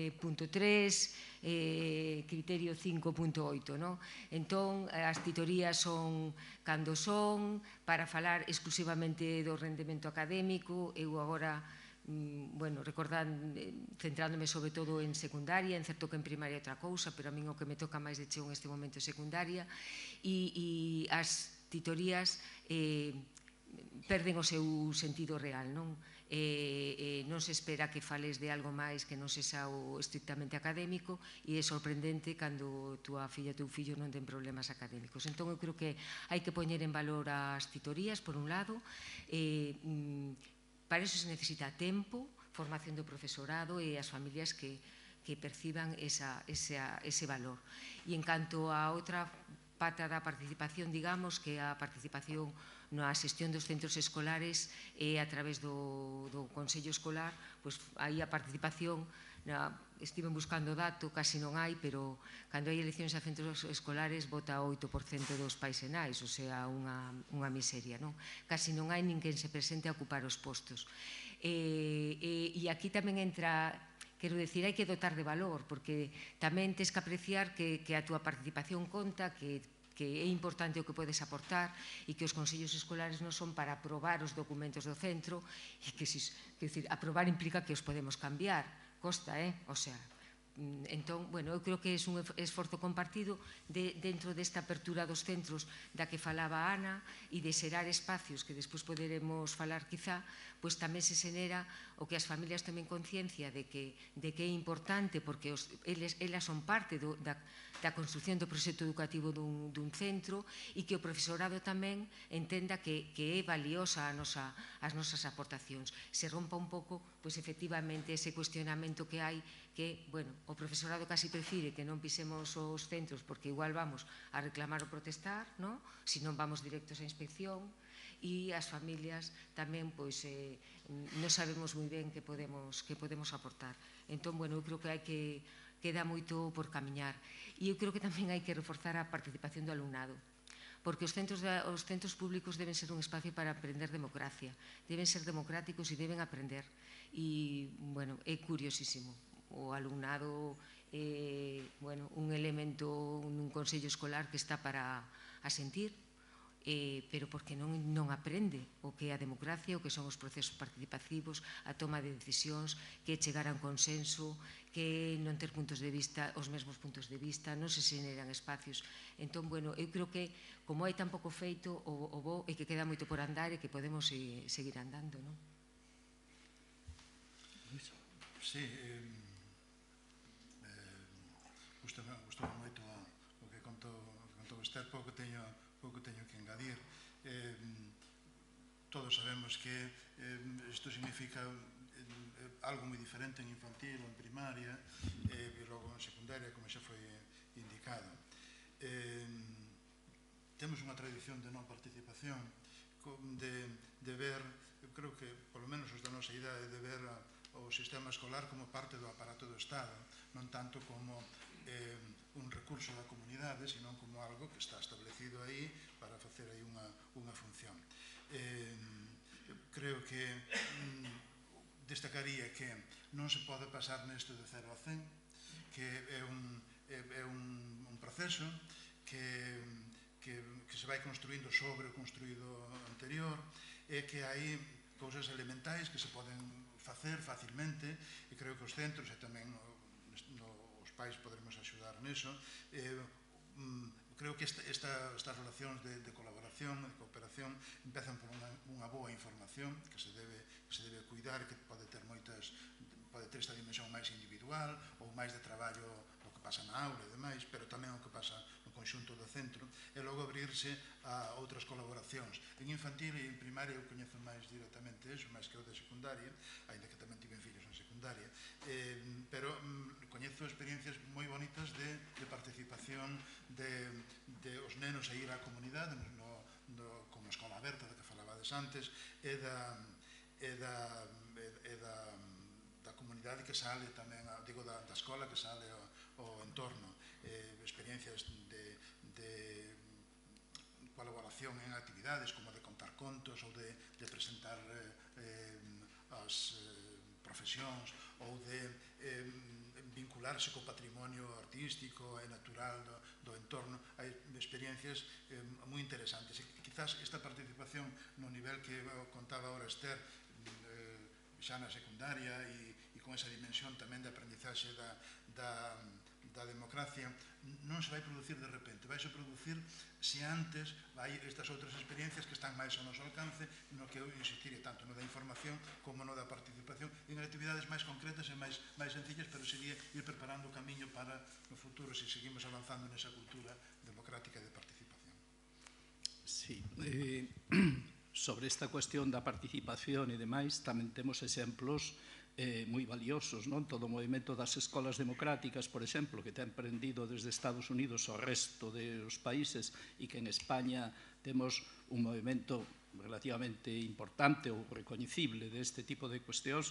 criterio 5.8. Entón, as titorías son cando son, para falar exclusivamente do rendemento académico. Eu agora, bueno, centrándome sobre todo en secundaria, en certo que en primaria é outra cousa, pero a min o que me toca máis de cheo en este momento é secundaria, e as titorías perden o seu sentido real, non? Non se espera que fales de algo máis que non sexa o estrictamente académico, e é sorprendente cando túa filla, teu fillo non ten problemas académicos. Entón, eu creo que hai que poñer en valor as titorías, por un lado. Para iso se necesita tempo, formación do profesorado e as familias que perciban ese valor. E en canto a outra pata da participación, digamos, que a participación na xestión dos centros escolares e a través do Consello Escolar, pois aí a participación, estiven buscando dato, casi non hai, pero cando hai eleccións a centros escolares vota o 8% dos pais e nais, o sea, unha miseria, non? Casi non hai nin quen se presente a ocupar os postos. E aquí tamén entra, quero decir, hai que dotar de valor, porque tamén tens que apreciar que a túa participación conta, que é importante o que podes aportar, e que os consellos escolares non son para aprobar os documentos do centro, e que, aprobar implica que os podemos cambiar, costa, o sea, Entón, bueno, eu creo que é un esforzo compartido dentro desta apertura dos centros da que falaba Ana e de xerar espacios que despois poderemos falar quizá, pois tamén se xenera o que as familias tomen conciencia de que é importante porque elas son parte da construcción do proxecto educativo dun centro e que o profesorado tamén entenda que é valiosa as nosas aportacións. Se rompa un pouco, pois efectivamente ese cuestionamento que hai que, bueno, o profesorado casi prefire que non pisemos os centros porque igual vamos a reclamar ou protestar, non? Se non vamos directos á inspección, e as familias tamén, pois, non sabemos moi ben que podemos aportar. Entón, bueno, eu creo que hai que queda moito por camiñar. E eu creo que tamén hai que reforzar a participación do alumnado, porque os centros públicos deben ser un espacio para aprender democracia, deben ser democráticos e deben aprender. E, bueno, é curiosísimo. O alumnado é, bueno, un elemento nun consello escolar que está para asentir, pero porque non aprende o que é a democracia, o que son os procesos participativos, a toma de decisións, que chegar a un consenso, que non ter puntos de vista, os mesmos puntos de vista, non se xeneran espacios. Entón, bueno, eu creo que como hai tan pouco feito, o bo é que queda moito por andar e que podemos seguir andando, non? Sí, gustame moito o que contou Esther, pouco teño que engadir. Todos sabemos que isto significa algo moi diferente en infantil, en primaria e logo en secundaria, como xa foi indicado. Temos unha tradición de non participación, de ver, eu creo que, polo menos os da nosa idade, de ver o sistema escolar como parte do aparato do Estado, non tanto como un recurso da comunidade, sino como algo que está establecido aí para facer aí unha función. Creo que destacaría que non se pode pasar nesto de 0 a 100, que é un proceso que se vai construindo sobre o construído anterior e que hai cousas elementais que se poden facer facilmente e creo que os centros e tamén os pais poderemos axudar niso. Creo que estas relacións de colaboración, de cooperación, empezan por unha boa información que se debe cuidar, que pode ter esta dimensión máis individual ou máis de traballo o que pasa na aula e demais, pero tamén o que pasa no conxunto do centro, e logo abrirse a outras colaboracións. En infantil e en primaria eu coñezo máis directamente eso, máis que o de secundaria, ainda que tamén tiven fillos en secundaria, pero coñezo experiencias moi bonitas de participación de os nenos a ir á comunidade, como a escola aberta da que falabades antes, e da comunidade que sale tamén, digo, da escola que sale ao entorno, experiencias de colaboración en actividades como de contar contos ou de presentar as profesións ou de vincularse co patrimonio artístico e natural do entorno. Hai experiencias moi interesantes. Quizás esta participación no nivel que contaba ahora Esther, xa na secundaria e con esa dimensión tamén de aprendizaxe da democracia, non se vai producir de repente, vai se producir se antes vai estas outras experiencias que están máis ao noso alcance, no que eu insistiré tanto no da información como no da participación en actividades máis concretas e máis sencillas, pero sería ir preparando o camiño para no futuro se seguimos avanzando nesa cultura democrática de participación. Sí, sobre esta cuestión da participación e demais, tamén temos exemplos moi valiosos, non? Todo o movimento das escolas democráticas, por exemplo, que ten prendido desde Estados Unidos ao resto dos países e que en España temos un movimento relativamente importante ou recoñecible deste tipo de cuestións,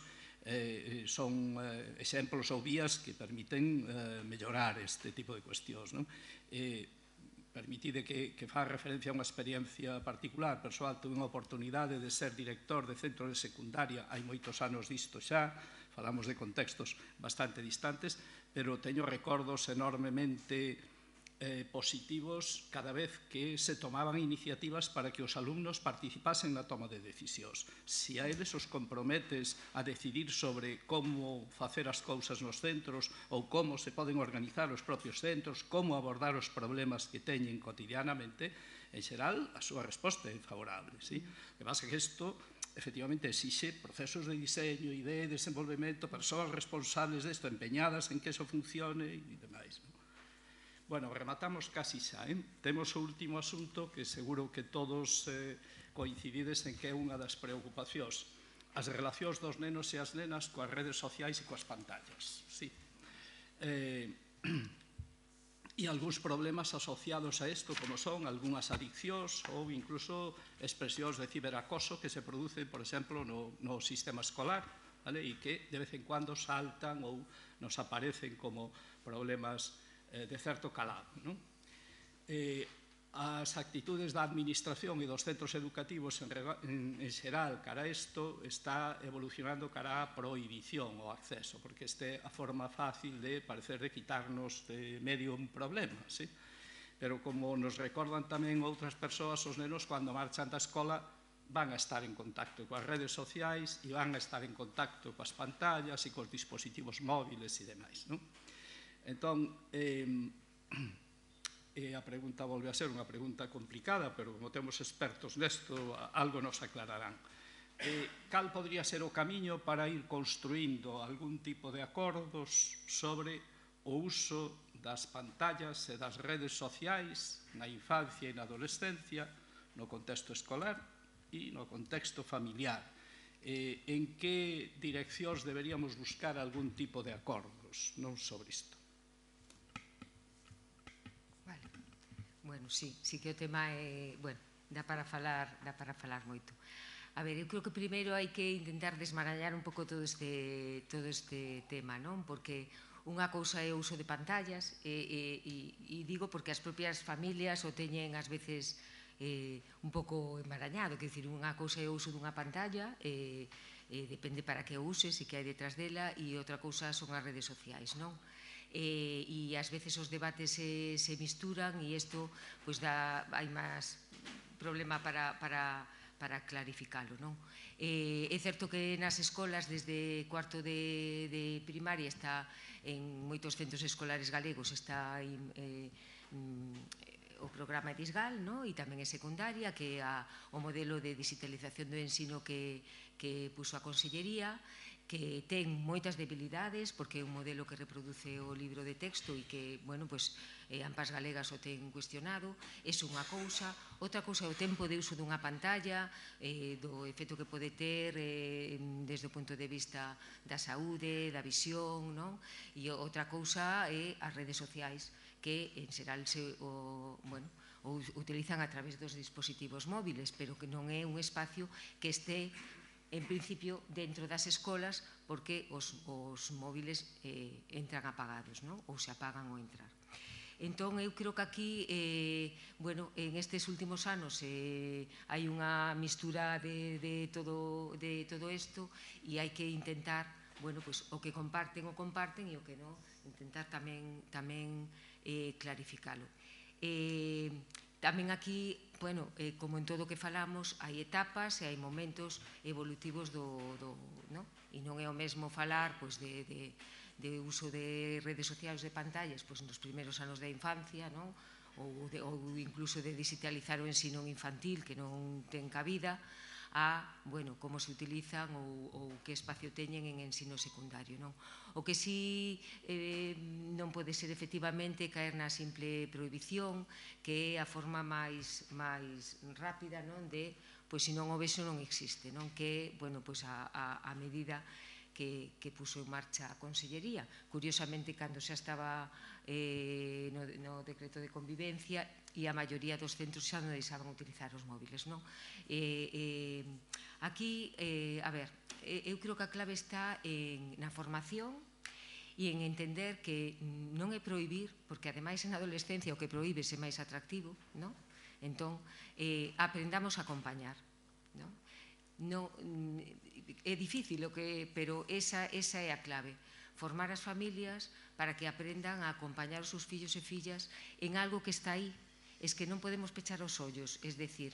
son exemplos ou vías que permiten mellorar este tipo de cuestións, non? Permitide que fa referencia a unha experiencia particular. Persoal, tuve unha oportunidade de ser director de centro de secundaria, hai moitos anos disto xa, falamos de contextos bastante distantes, pero teño recordos enormemente positivos cada vez que se tomaban iniciativas para que os alumnos participasen na toma de decisións. Se a eles os comprometes a decidir sobre como facer as cousas nos centros ou como se poden organizar os propios centros, como abordar os problemas que teñen cotidianamente, en xeral, a súa resposta é favorable. O que pasa é que isto, efectivamente, exixe procesos de diseño e de desenvolvemento, persoas responsables desto, empeñadas en que eso funcione e demais. Bueno, rematamos casi xa. Temos o último asunto que seguro que todos coincidides en que é unha das preocupacións. As relacións dos nenos e as nenas coas redes sociais e coas pantallas. Sí. E algúns problemas asociados a isto, como son algunhas adiccións ou incluso expresións de ciberacoso que se producen, por exemplo, no sistema escolar, e que de vez en cuando saltan ou nos aparecen como problemas de certo calado. As actitudes da administración e dos centros educativos en xeral cara a isto está evolucionando cara a prohibición o acceso, porque esta é a forma fácil de parecer de quitarnos de medio un problema, pero como nos recordan tamén outras persoas, os nenos cando marchan da escola van a estar en contacto coas redes sociais e van a estar en contacto coas pantallas e cos dispositivos móviles e demais. Entón, a pregunta volve a ser unha pregunta complicada, pero como temos expertos nesto, algo nos aclararán. Cal podría ser o camiño para ir construindo algún tipo de acordos sobre o uso das pantallas e das redes sociais na infancia e na adolescencia, no contexto escolar e no contexto familiar? En que direccións deberíamos buscar algún tipo de acordos, non sobre isto? Bueno, sí que o tema é, bueno, dá para falar moito. A ver, eu creo que primeiro hai que intentar desmarañar un pouco todo este tema, non? Porque unha cousa é o uso de pantallas e digo porque as propias familias o teñen ás veces un pouco embarañado, quer dicir, unha cousa é o uso dunha pantalla, depende para que o uses e que hai detrás dela, e outra cousa son as redes sociais, non? E ás veces os debates se misturan e isto hai máis problema para clarificalo, non? É certo que nas escolas desde cuarto de primaria está en moitos centros escolares galegos está o programa Edisgal, e tamén é secundaria, que é o modelo de digitalización do ensino que puso a Consellería, que ten moitas debilidades porque é un modelo que reproduce o libro de texto e que, bueno, pois AMPAs Galegas o ten cuestionado. É unha cousa. Outra cousa é o tempo de uso dunha pantalla, do efecto que pode ter desde o punto de vista da saúde, da visión, non? E outra cousa é as redes sociais, que en xeral utilizan a través dos dispositivos móviles, pero que non é un espacio que este en principio dentro das escolas, porque os móviles entran apagados, ou se apagan ao entrar. Entón, eu creo que aquí, en estes últimos anos hai unha mistura de todo isto e hai que intentar, o que comparten e o que non, intentar tamén clarificalo. Tamén aquí, como en todo o que falamos, hai etapas e hai momentos evolutivos e non é o mesmo falar de uso de redes sociais, de pantallas, nos primeiros anos da infancia, ou incluso de digitalizar o ensino infantil, que non ten cabida, a como se utilizan ou que espacio teñen en ensino secundario. O que si non pode ser efectivamente caer na simple prohibición, que é a forma máis rápida de, se non o vexo non existe, que é a medida que puso en marcha a Consellería. Curiosamente, cando xa estaba no decreto de convivencia e a maioría dos centros xa non deixaban utilizar os móviles. Aquí, eu creo que a clave está na formación e en entender que non é prohibir, porque ademais en adolescencia o que prohíbes é máis atractivo, entón aprendamos a acompañar. É difícil, pero esa é a clave. formar as familias para que aprendan a acompañar os seus fillos e fillas en algo que está aí. Es que non podemos pechar os ollos, es decir,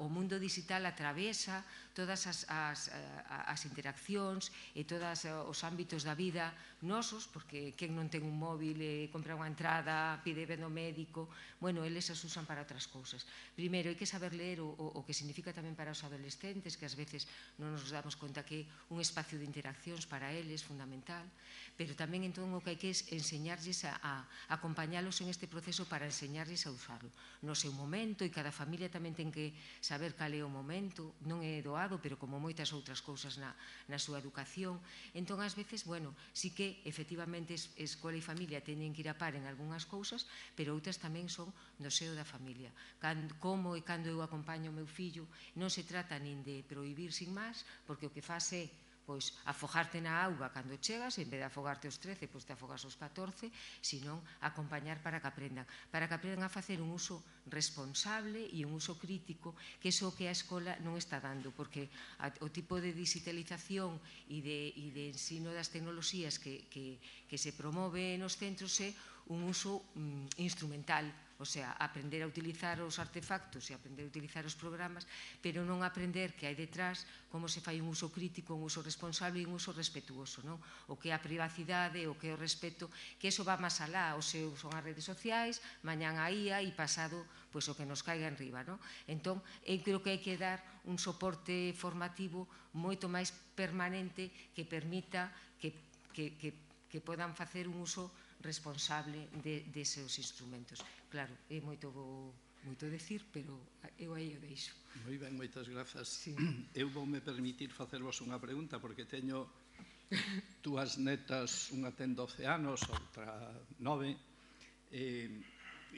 o mundo digital atravesa todas as interaccións e todos os ámbitos da vida nosos, porque quen non ten un móvil e compra unha entrada, pide ver no médico, bueno, eles as usan para outras cousas. Primeiro, hai que saber ler o que significa tamén para os adolescentes, que ás veces non nos damos conta que un espacio de interaccións para eles fundamental, pero tamén entón o que hai que é enseñarlles a acompañalos en este proceso para enseñarlles a usarlo no seu momento, e cada familia tamén ten que saber cal é o momento, non é doado, pero como moitas outras cousas na súa educación. Entón, ás veces, bueno, sí que efectivamente escola e familia teñen que ir a par en algunhas cousas, pero outras tamén son no seo da familia. Como e cando eu acompaño o meu fillo, non se trata nin de prohibir sin máis, porque o que faz é pois afogarte na auga cando chegas, en vez de afogarte aos 13, pois te afogas aos 14, senón acompañar para que aprendan a facer un uso responsable e un uso crítico, que é o que a escola non está dando, porque o tipo de digitalización e de ensino das tecnoloxías que se promove nos centros é un uso instrumental, o sea, aprender a utilizar os artefactos e aprender a utilizar os programas, pero non aprender que hai detrás como se fai un uso crítico, un uso responsable e un uso respetuoso, non? O que é a privacidade, o que é o respeto, que iso va máis alá, o seu son as redes sociais, mañán a IA e pasado pois o que nos caiga en riba, non? Entón, eu creo que hai que dar un soporte formativo moito máis permanente que permita que podan facer un uso responsable deses instrumentos. Claro, é moito decir, pero eu aí o deixo. Moi ben, moitas grazas. Eu voume permitir facervos unha pregunta, porque teño dúas netas, unha ten 12 anos, outra 9,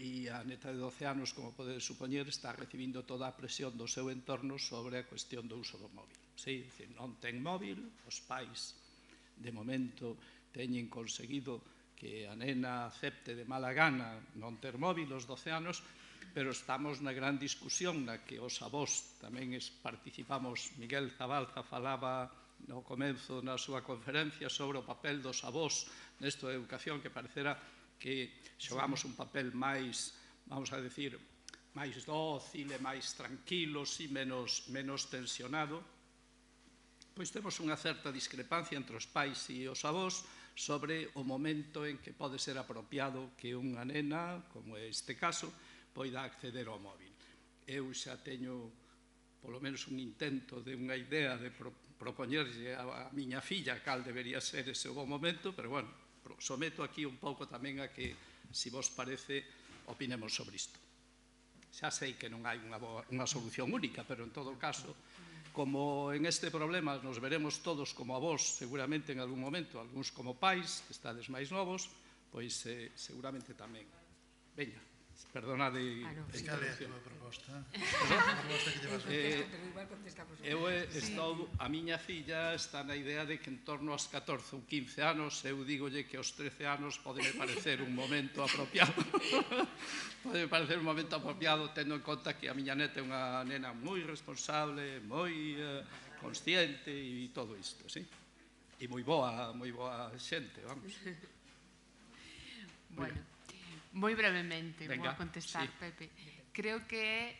e a neta de 12 anos, como podedes supoñer, está recibindo toda a presión do seu entorno sobre a cuestión do uso do móvil. Sí, dicir, non ten móvil, os pais, de momento, teñen conseguido que a nena acepte de mala gana non ter móvil aos 12 anos, pero estamos na gran discusión na que os avós tamén participamos. Miguel Zabalza falaba no comenzo na súa conferencia sobre o papel dos avós nesto de educación, que parecera que xogamos un papel máis, vamos a decir, máis dócil e máis tranquilo e menos tensionado. Pois temos unha certa discrepancia entre os pais e os avós sobre o momento en que pode ser apropiado que unha nena, como é este caso, poida acceder ao móvil. Eu xa teño, polo menos, un intento de unha idea de propoñerlle a miña filla cal debería ser ese o momento, pero, bueno, someto aquí un pouco tamén a que, se vos parece, opinemos sobre isto. Xa sei que non hai unha solución única, pero, en todo caso, como en este problema nos veremos todos como avós, seguramente en algún momento, algúns como pais, que estades máis novos, pois seguramente tamén. Veña, perdonade a interrupción. Cal é a túa proposta? A miña filla está na idea de que en torno aos 14 ou 15 anos, eu dígolle que aos 13 anos pode me parecer un momento apropiado. Pode me parecer un momento apropiado, tendo en conta que a miña neta é unha nena moi responsable, moi consciente e todo isto, sí? E moi boa xente, vamos. Bueno, moi brevemente vou a contestar, Pepe. Creo que é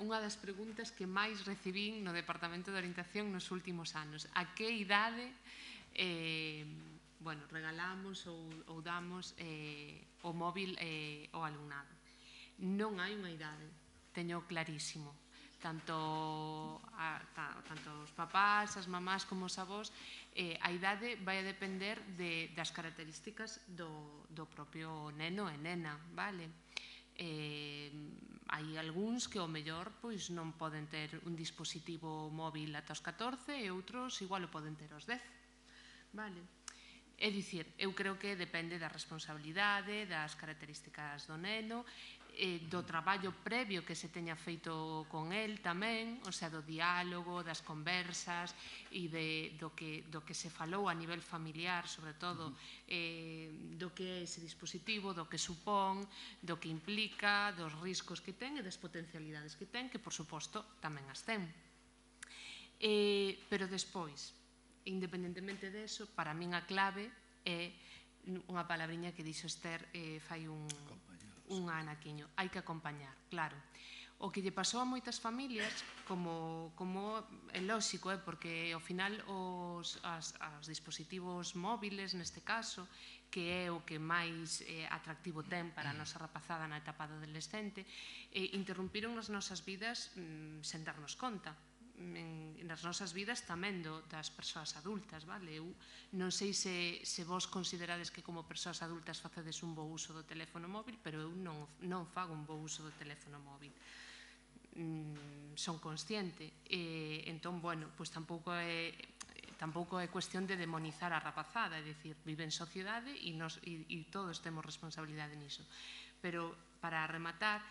unha das preguntas que máis recibín no Departamento de Orientación nos últimos anos. A que idade regalamos ou damos o móvil ao alumnado? Non hai unha idade, teño clarísimo. Tanto os papás, as mamás como os avós, a idade vai a depender das características do propio neno e nena, vale? Hai algúns que ao mellor non poden ter un dispositivo móvil ata os 14 e outros igual o poden ter aos 10, vale? É dicir, eu creo que depende da responsabilidade, das características do neno, do traballo previo que se teña feito con el tamén, o sea, do diálogo, das conversas e do que se falou a nivel familiar, sobre todo, do que é ese dispositivo, do que supón, do que implica, dos riscos que ten e das potencialidades que ten, que, por suposto, tamén as ten. Pero despois, independentemente deso, para min a clave é unha palabriña que dixo Esther fai un anaquiño. Hai que acompañar, claro. O que lle pasou a moitas familias, como é lóxico, porque ao final os dispositivos móviles, neste caso, que é o que máis atractivo ten para a nosa rapazada na etapa do adolescente, interrumpiron as nosas vidas sen darnos conta. Nas nosas vidas tamén das persoas adultas, vale? Eu non sei se vos considerades que como persoas adultas facedes un bo uso do teléfono móvil, pero eu non fago un bo uso do teléfono móvil. Son consciente. Entón, bueno, pois tampouco é cuestión de demonizar a rapazada, é dicir, vive en sociedade e todos temos responsabilidade niso. Pero, para rematar,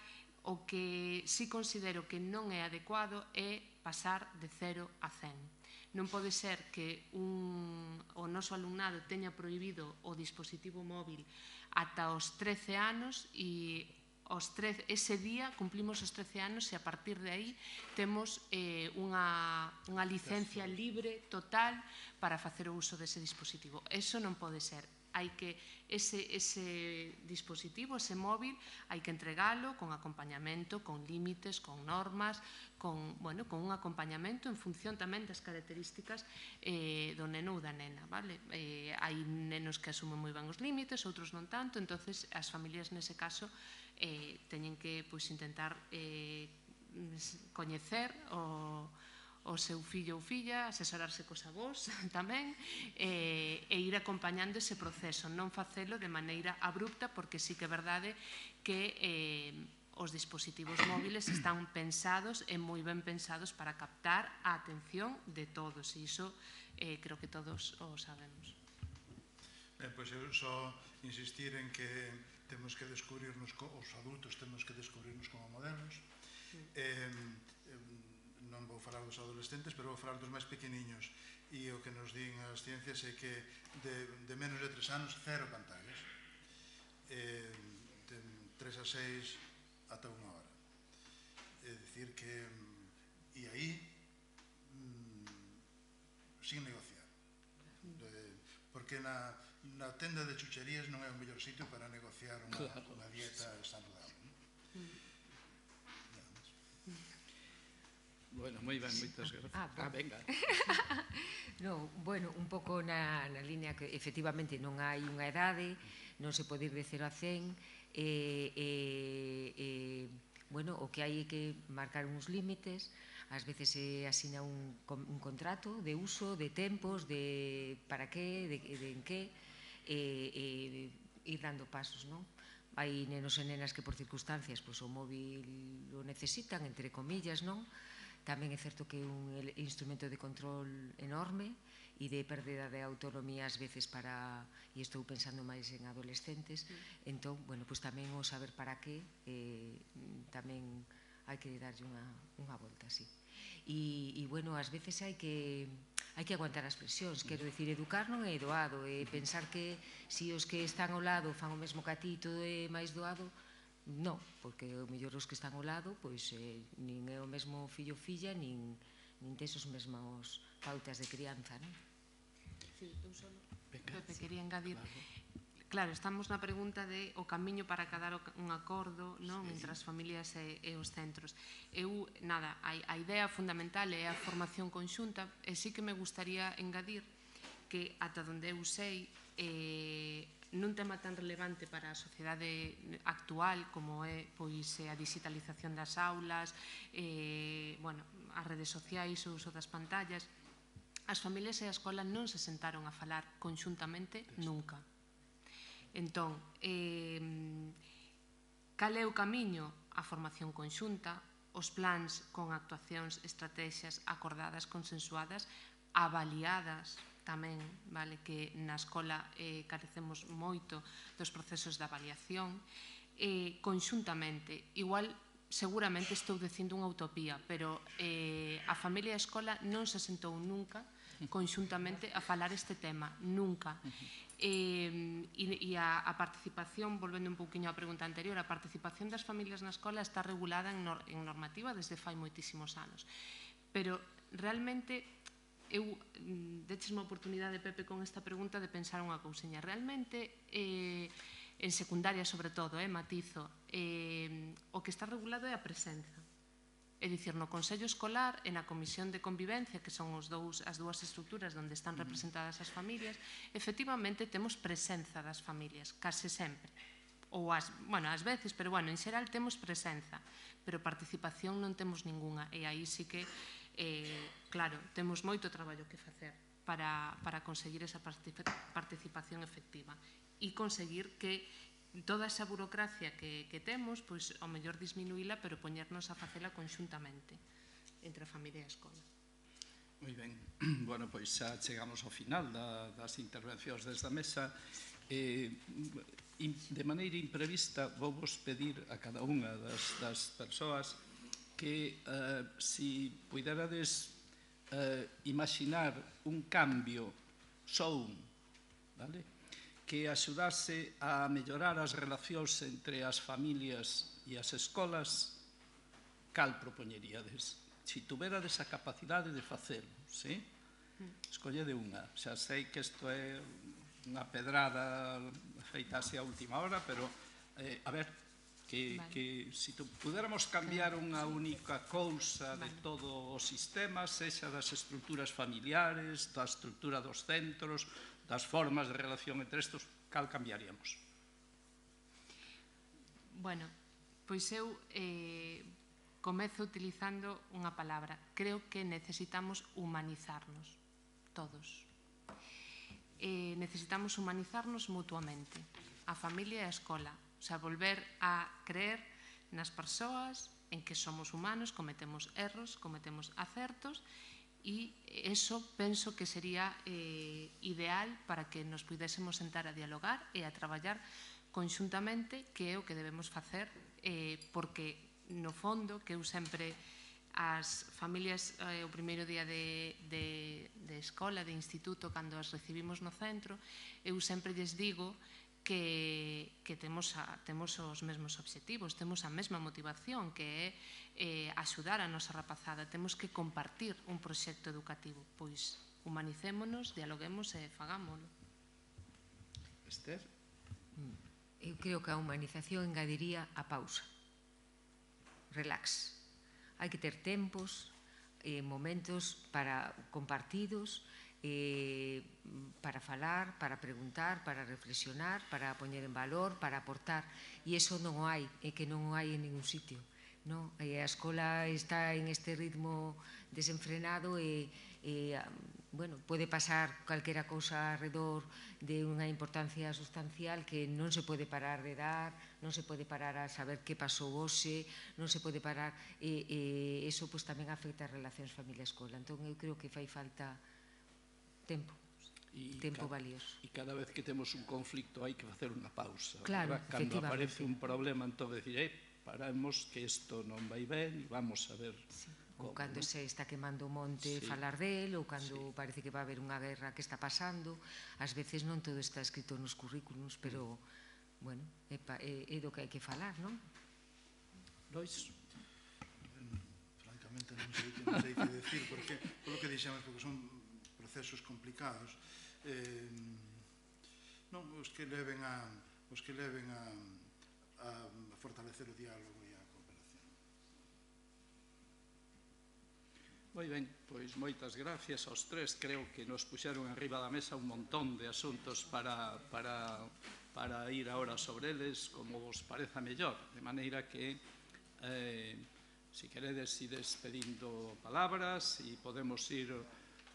o que sí considero que non é adecuado é pasar de 0 a 100. Non pode ser que o noso alumnado teña prohibido o dispositivo móvil ata os 13 anos e ese día cumplimos os 13 anos e a partir de aí temos unha licencia libre total para facer o uso dese dispositivo. Eso non pode ser. Hai que ese dispositivo, ese móvil, hai que entregalo con acompañamento, con límites, con normas, con un acompañamento en función tamén das características do neno ou da nena, vale? Hai nenos que asumen moi ben os límites, outros non tanto, entonces as familias nese caso teñen que intentar coñecer o seu fillo ou filla, asesorarse cos avós tamén, e ir acompañando ese proceso, non facelo de maneira abrupta, porque sí que é verdade que os dispositivos móviles están pensados e moi ben pensados para captar a atención de todos, e iso creo que todos o sabemos. Pois eu só insistir en que temos que descubrirnos, os adultos temos que descubrirnos como modelos. Non vou falar dos adolescentes, pero vou falar dos máis pequeniños, e o que nos din as ciencias é que de menos de 3 anos, 0 pantallas, de 3 a 6 ata 1 hora. É dicir que, e aí, sin negociar, porque na tenda de chucherías non é o mellor sitio para negociar unha dieta saludable. Bueno, moi ben, moitas grazas. Venga. No, bueno, un pouco na línea que efectivamente non hai unha edade, non se pode ir de 0 a 100, bueno, o que hai é que marcar uns límites, ás veces se asina un contrato de uso, de tempos, de para que, de en que, ir dando pasos, non? Hai nenos e nenas que por circunstancias o móvil o necesitan, entre comillas, non? Tamén é certo que é un instrumento de control enorme e de pérdida de autonomía ás veces e estou pensando máis en adolescentes, entón, bueno, pois tamén o saber para que tamén hai que darlle unha volta, sí. E, bueno, ás veces hai que aguantar as presións, quero dicir, educar non é doado, e pensar que se os que están ao lado fan o mesmo que a ti todo é máis doado, non, porque o mellor os que están ao lado pois nin é o mesmo fillo ou filla, nin tes os mesmos pautas de crianza, non? Sí, eu só, Pepe, quería engadir. Claro, estamos na pregunta de o camiño para cadar un acordo entre as familias e os centros. Eu, nada, a idea fundamental é a formación conxunta, e sí que me gustaría engadir que ata onde eu sei nun tema tan relevante para a sociedade actual como é a digitalización das aulas, as redes sociais, o uso das pantallas, as familias e a escola non se sentaron a falar conxuntamente nunca. Entón, cal é o camiño? A formación conxunta, os plans con actuacións, estrategias acordadas, consensuadas, avaliadas tamén, vale, que na escola carecemos moito dos procesos de avaliación, conxuntamente. Igual, seguramente estou dicindo unha utopía, pero a familia e a escola non se sentou nunca conxuntamente a falar este tema, nunca. E a participación, volvendo un pouquiño á pregunta anterior, a participación das familias na escola está regulada en normativa desde fai moitísimos anos. Pero realmente eu deches unha oportunidade, Pepe, con esta pregunta de pensar unha cousiña. Realmente, en secundaria, sobre todo, matizo, o que está regulado é a presenza. É dicir, no Consello Escolar e na Comisión de Convivencia, que son as dúas estruturas onde están representadas as familias, efectivamente temos presenza das familias, case sempre. Ou ás veces, pero en xeral temos presenza, pero participación non temos ningunha. E aí sí que, claro, temos moito traballo que facer para conseguir esa participación efectiva e conseguir que toda esa burocracia que temos, pois, ao mellor disminuíla, pero poñernos a facela conxuntamente entre a familia e a escola. Moi ben. Bueno, pois xa chegamos ao final das intervencións desta mesa. De maneira imprevista, vou vos pedir a cada unha das persoas que, si puiderades imaginar un cambio, só un, vale?, que axudase a mellorar as relacións entre as familias e as escolas, cal propoñeríades? Si tuverades a capacidade de facelo, sí? Escollede unha. Xa sei que isto é unha pedrada feita así a última hora, pero, a ver, que si puderamos cambiar unha única cousa de todo o sistema, sexa das estruturas familiares, da estrutura dos centros, das formas de relación entre estos, cal cambiaríamos? Bueno, pois eu comezo utilizando unha palabra. Creo que necesitamos humanizarnos, todos. Necesitamos humanizarnos mutuamente, a familia e a escola. O sea, volver a creer nas persoas, en que somos humanos, cometemos erros, cometemos acertos, e eso penso que sería ideal para que nos pudésemos sentar a dialogar e a traballar conxuntamente, que é o que debemos facer, porque no fondo, que eu sempre as familias o primeiro día de escola, de instituto, cando as recibimos no centro, eu sempre lles digo que temos os mesmos obxectivos, temos a mesma motivación, que é axudar a nosa rapazada. Temos que compartir un proxecto educativo. Pois humanicémonos, dialoguemos e fagámoslo. Esther? Eu creo que a humanización engadiría a pausa. Relax. Hai que ter tempos, momentos compartidos, para falar, para preguntar, para reflexionar, para poñer en valor, para aportar. E iso non o hai, é que non o hai en ningún sitio. A escola está en este ritmo desenfrenado e pode pasar calquera cousa alrededor de unha importancia sustancial que non se pode parar de dar, non se pode parar a saber que pasou hoxe, non se pode parar, e iso tamén afecta as relacións familia-escola. Entón, eu creo que fai falta tempo valioso. E cada vez que temos un conflicto hai que facer unha pausa. Claro, cando aparece un problema, entón decir, paramos que isto non vai ben e vamos a ver como. Ou cando se está quemando o monte, falar del, ou cando parece que va a haber unha guerra que está pasando. Ás veces non todo está escrito nos currículums, pero, bueno, é do que hai que falar, non? Lois? Francamente non sei que decir, porque, polo que dixemos, porque son procesos complicados, non os que leven a fortalecer o diálogo e a cooperación. Moi ben, pois moitas gracias aos tres. Creo que nos puxeron arriba da mesa un montón de asuntos para ir agora sobre eles como vos pareza mellor, de maneira que se queredes ir despedindo palabras e podemos ir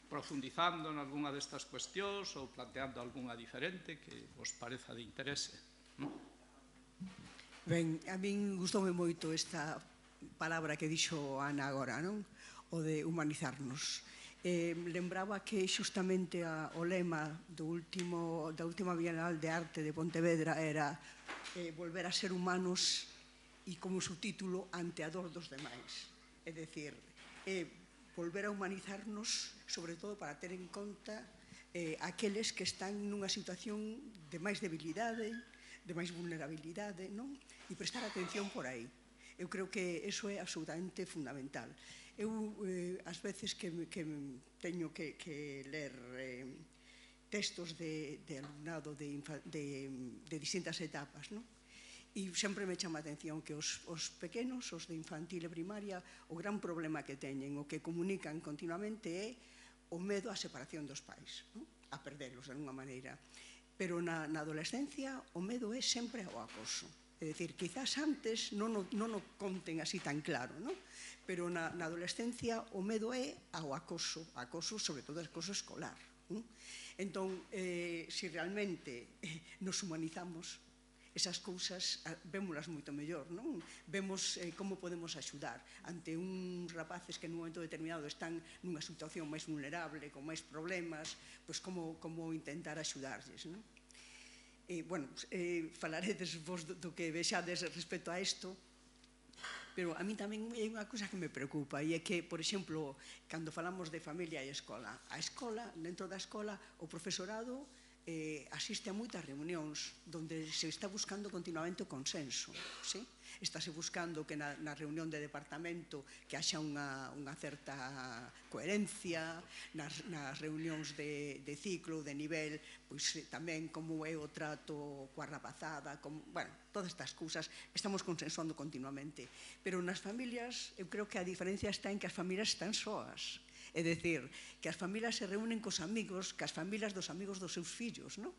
profundizando en algunha destas cuestións ou planteando algunha diferente que vos pareza de interese. Ben, a min gustoume moito esta palabra que dixo Ana agora, non? O de humanizarnos. Lembraba que xustamente o lema da última Bienal de Arte de Pontevedra era volver a ser humanos e como subtítulo ante a dor dos demais. É dicir, volver a humanizarnos, sobre todo para ter en conta aqueles que están nunha situación de máis debilidade, de máis vulnerabilidade, non? E prestar atención por aí. Eu creo que eso é absolutamente fundamental. Eu, ás veces que teño que ler textos de alumnado de distintas etapas, non? E sempre me chama a atención que os pequenos, os de infantil e primaria, o gran problema que teñen, o que comunican continuamente é o medo á separación dos pais, a perdelos de alguma maneira. Pero na adolescencia o medo é sempre ao acoso. É dicir, quizás antes non o conten así tan claro, non? Pero na adolescencia o medo é ao acoso sobre todo acoso escolar. Entón, se realmente nos humanizamos, esas cousas vémolas moito mellor, non? Vemos como podemos axudar ante uns rapaces que nun momento determinado están nunha situación máis vulnerable, con máis problemas, pois como intentar axudarlles, non? Bueno, falaredes vos do que vexades respecto a isto, pero a mí tamén é unha cousa que me preocupa, e é que, por exemplo, cando falamos de familia e escola, a escola, dentro da escola, o profesorado asiste a moitas reunións onde se está buscando continuamente o consenso, sí? Estáse buscando que na reunión de departamento que haxa unha certa coherencia, nas reunións de ciclo, de nivel, pois tamén como é o trato coa rapazada, bueno, todas estas cousas estamos consensuando continuamente. Pero nas familias, eu creo que a diferencia está en que as familias están soas. É dicir, que as familias se reúnen cos amigos, que as familias dos amigos dos seus fillos, non?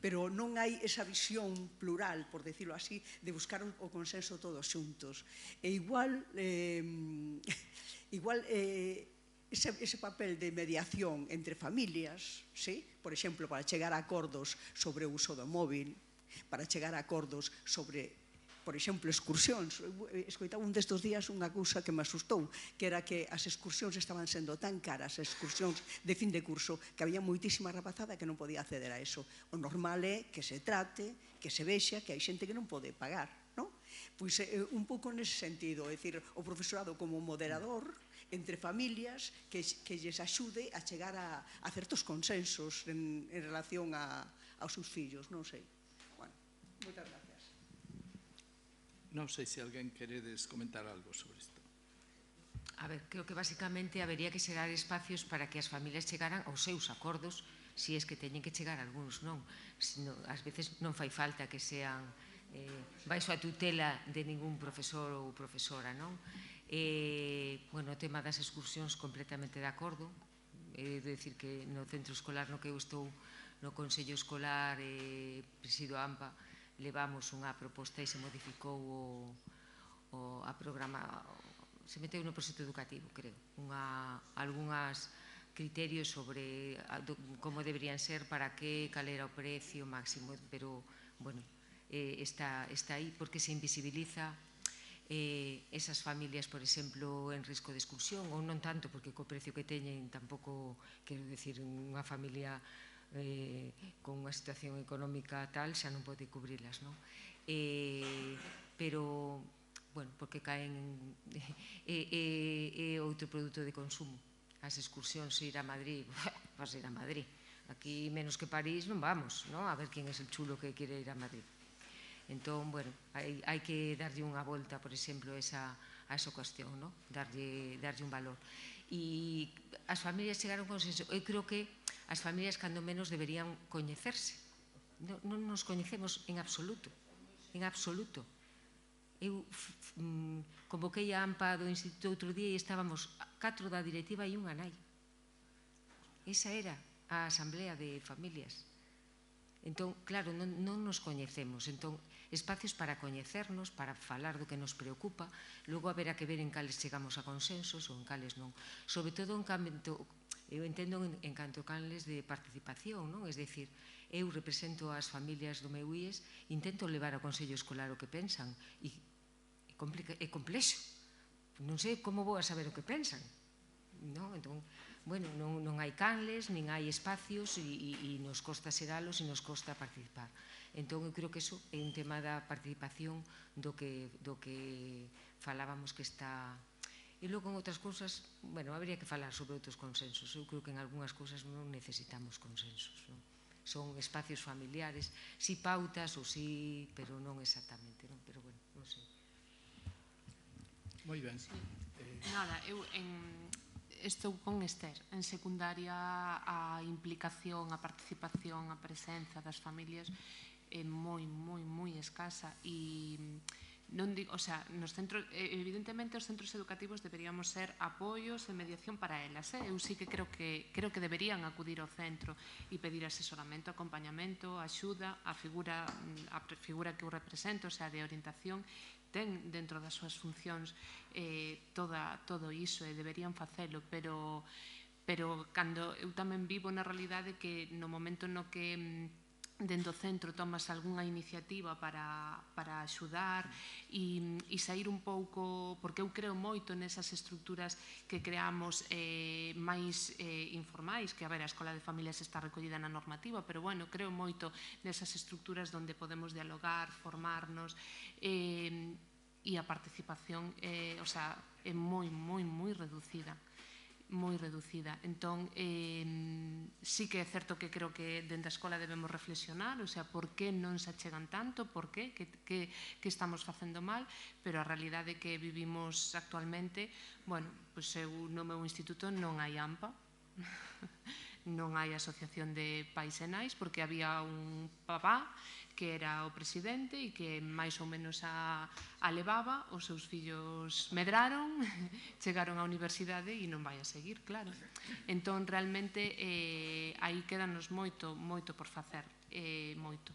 Pero non hai esa visión plural, por decirlo así, de buscar o consenso todos xuntos. E igual ese papel de mediación entre familias, sí? Por exemplo, para chegar a acordos sobre o uso do móvil, para chegar a acordos sobre, por exemplo, excursións. Escoitaba un destes días unha cousa que me asustou, que era que as excursións estaban sendo tan caras, as excursións de fin de curso, que había moitísima rapazada que non podía acceder a eso. O normal é que se trate, que se vexa que hai xente que non pode pagar, non? Pois un pouco nese sentido, é dicir, o profesorado como moderador entre familias que lles axude a chegar a certos consensos en relación aos seus fillos, non sei. Bueno, moitas gracias. Non sei se alguén queredes comentar algo sobre isto. A ver, creo que basicamente habería que xerar espacios para que as familias chegaran aos seus acordos, se es que teñen que chegar algúns, non? Ás veces non fai falta que sean baixo a tutela de ningún profesor ou profesora, non? Bueno, o tema das excursións completamente de acordo. É dicir que no centro escolar no que eu estou, no Consello Escolar, presido AMPA, levamos unha proposta e se modificou a programa, se meteu no proxecto educativo, creo, algúns criterios sobre como deberían ser, para que, cal era o precio máximo, pero, bueno, está aí porque se invisibiliza esas familias, por exemplo, en risco de exclusión, ou non tanto, porque co precio que teñen tampouco, quero dicir, unha familia con unha situación económica tal xa non pode cubrilas, non? Pero, bueno, porque caen é outro produto de consumo. As excursións, ir a Madrid, vas ir a Madrid. Aquí, menos que París, non vamos, non? A ver quen é el chulo que quere ir a Madrid. Entón, bueno, hai que darlle unha volta, por exemplo, a esa cuestión, non? Darlle un valor. E as familias chegaron con consenso. Eu creo que as familias, cando menos, deberían coñecerse. Non nos coñecemos en absoluto. En absoluto. Eu convoquei a AMPA do Instituto outro día e estábamos 4 da directiva e unha nai. Esa era a asamblea de familias. Entón, claro, non nos coñecemos. Entón, espacios para coñecernos, para falar do que nos preocupa, logo haberá que ver en cales chegamos a consensos ou en cales non. Sobre todo en canto, eu entendo en canto canles de participación, non? Es dicir, eu represento as familias do meu IES, intento levar ao Consello Escolar o que pensan, e é complexo. Non sei como vou a saber o que pensan, non? Entón, bueno, non hai canles, nin hai espacios, e nos costa xeralos e nos costa participar. Entón, eu creo que iso é un tema da participación do que falábamos que está... E logo, en outras cousas, bueno, habería que falar sobre outros consensos. Eu creo que en algunhas cousas non necesitamos consensos, non? Son espacios familiares, si pautas ou si, pero non exactamente, non? Pero, bueno, non sei. Moi ben. Nada, eu estou con Esther. En secundaria a implicación, a participación, a presenza das familias é moi, moi, moi escasa e non digo, o sea, nos centros, evidentemente os centros educativos deberíamos ser apoios e mediación para elas, Eu sí que creo que deberían acudir ao centro e pedir asesoramento, acompañamento, axuda, a figura que eu represento, o sea, de orientación, ten dentro das súas funcións todo iso e deberían facelo, pero cando eu tamén vivo na realidade que no momento no que dentro do centro tomas algunha iniciativa para axudar e sair un pouco, porque eu creo moito nesas estruturas que creamos máis informais, que a ver, a Escola de Familias está recollida na normativa, pero bueno, creo moito nesas estruturas onde podemos dialogar, formarnos, e a participación é moi, moi, moi reducida. Entón, sí que é certo que creo que dentro da escola debemos reflexionar, por que non se achegan tanto, por que estamos facendo mal, pero a realidade que vivimos actualmente, bueno, pois eu no meu instituto non hai AMPA, non hai asociación de pais e nais, porque había un papá que era o presidente e que máis ou menos a levaba, os seus fillos medraron, chegaron á universidade e non vai a seguir, claro. Entón, realmente, aí quédanos moito por facer, moito.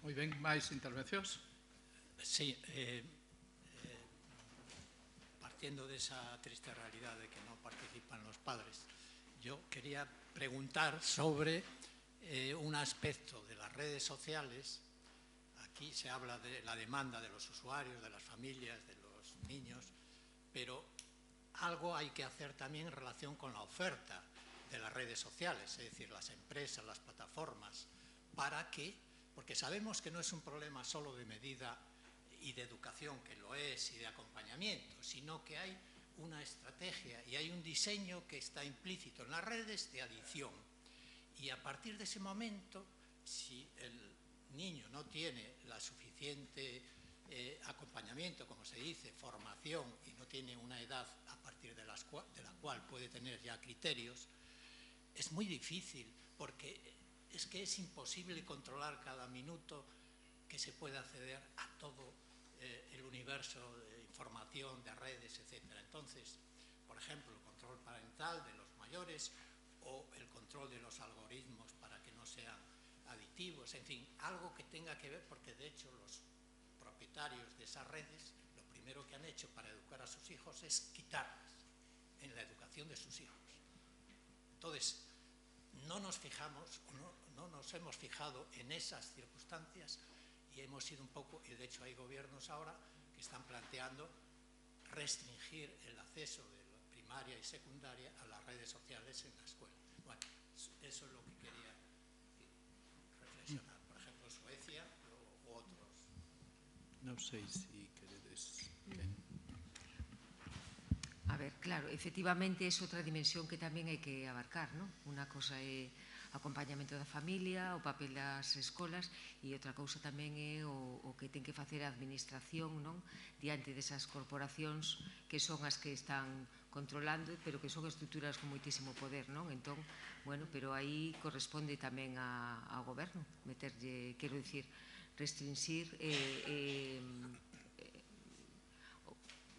Moi ben, máis intervencións? Sí, partiendo desa triste realidade de que non participan los padres, yo quería preguntar sobre un aspecto de las redes sociales. Aquí se habla de la demanda de los usuarios, de las familias, de los niños, pero algo hay que hacer también en relación con la oferta de las redes sociales, es decir, las empresas, las plataformas, porque sabemos que no es un problema solo de medida y de educación, que lo es, y de acompañamiento, sino que hay una estrategia y hay un diseño que está implícito en las redes de adicción. Y a partir de ese momento, si el niño no tiene la suficiente acompañamiento, como se dice, formación, y no tiene una edad a partir de la cual puede tener ya criterios, es muy difícil, porque es que es imposible controlar cada minuto que se puede acceder a todo el universo de información, de redes, etc. Entonces, por ejemplo, el control parental de los mayores o el control de los algoritmos para que no sean adictivos, en fin, algo que tenga que ver, porque de hecho los propietarios de esas redes lo primero que han hecho para educar a sus hijos es quitarlas en la educación de sus hijos. Entonces, no nos hemos fijado en esas circunstancias y hemos ido un poco, y de hecho hay gobiernos ahora que están planteando restringir el acceso de la primaria y secundaria a las redes sociales en la escuela. Bueno, eso es lo que quería reflexionar. Por ejemplo, Suecia u otros. Non sei se queredes... A ver, claro, efectivamente é outra dimensión que tamén hai que abarcar, non? Unha cosa é acompañamento da familia, o papel das escolas, e outra cousa tamén é o que ten que facer a administración, non? Diante desas corporacións que son as que están controlando, pero que son estruturas con moitísimo poder, non? Entón, bueno, pero aí corresponde tamén ao goberno meterlle, quero dicir, restringir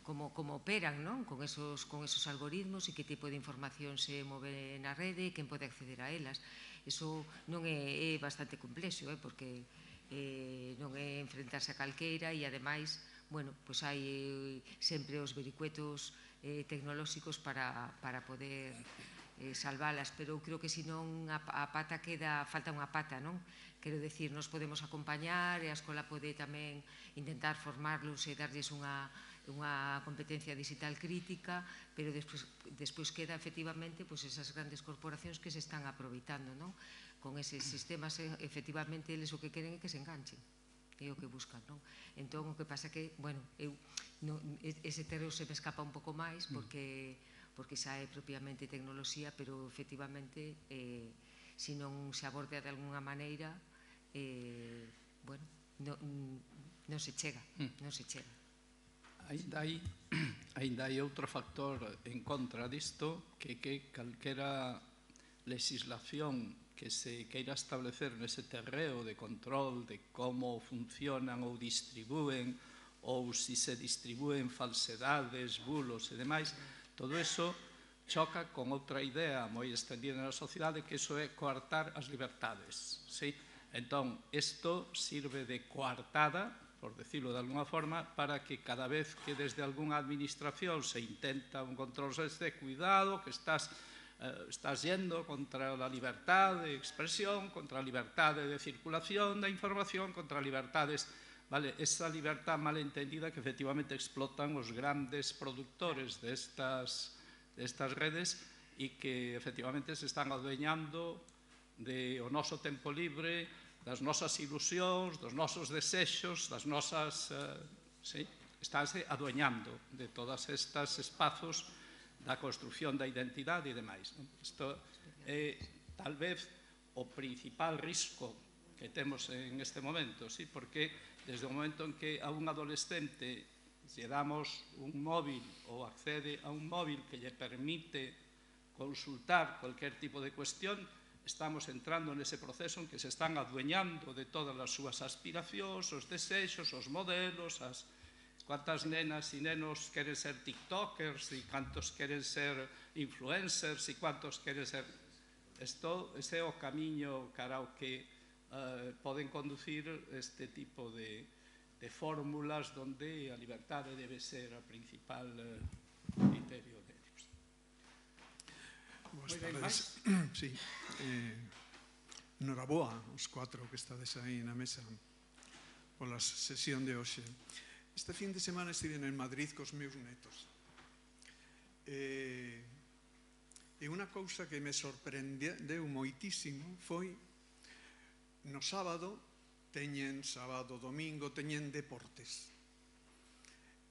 como operan, non? Con esos algoritmos e que tipo de información se move na rede e quen pode acceder a elas. Eso non é bastante complexo, porque non é enfrentarse a calqueira e, ademais, bueno, pois hai sempre os vericuetos tecnolóxicos para poder salvalas, pero eu creo que senón a pata falta unha pata, non? Quero dicir, nos podemos acompañar e a escola pode tamén intentar formarlos e darlles unha competencia digital crítica, pero despois queda efectivamente esas grandes corporacións que se están aproveitando, non? Con eses sistemas, efectivamente, eles o que queren é que se enganchen, é o que buscan, non? Entón, o que pasa que, bueno, ese terreo se me escapa un pouco máis porque xa é propiamente tecnoloxía, pero efectivamente, se non se aborda de alguna maneira, bueno, non se chega, non se chega. Ainda hai outro factor en contra disto, que calquera legislación que se queira establecer nese terreo de control de como funcionan ou distribúen, ou se distribúen falsedades, bulos e demais, todo eso choca con outra idea moi extendida na sociedade, que iso é coartar as libertades. Entón, isto sirve de coartada, por decirlo de alguna forma, para que cada vez que desde algunha administración se intenta un control de cuidado, que estás yendo contra a libertad de expresión, contra a libertad de circulación da información, contra libertades, esa libertad malentendida que efectivamente explotan os grandes productores destas redes e que efectivamente se están adueñando do noso tempo libre, das nosas ilusións, dos nosos desexos, das nosas... Estánse adueñando de todos estes espazos da construción da identidade e demais. Isto é, tal vez, o principal risco que temos en este momento, porque desde o momento en que a un adolescente lle damos un móvil ou accede a un móvil que lle permite consultar cualquier tipo de cuestión, estamos entrando nese proceso en que se están adueñando de todas as súas aspiracións, os desexos, os modelos, cuántas nenas e nenos queren ser tiktokers e cantos queren ser influencers e cuántos queren ser... Ese é o camiño cara ao que poden conducir este tipo de fórmulas donde a liberdade debe ser o principal criterio de... Boas tardes. Sí. Noraboa os 4 que estades aí na mesa pola sesión de hoxe. Este fin de semana estive en Madrid cos meus netos. E unha cousa que me sorprendeu moitísimo foi no sábado, domingo, teñen deportes.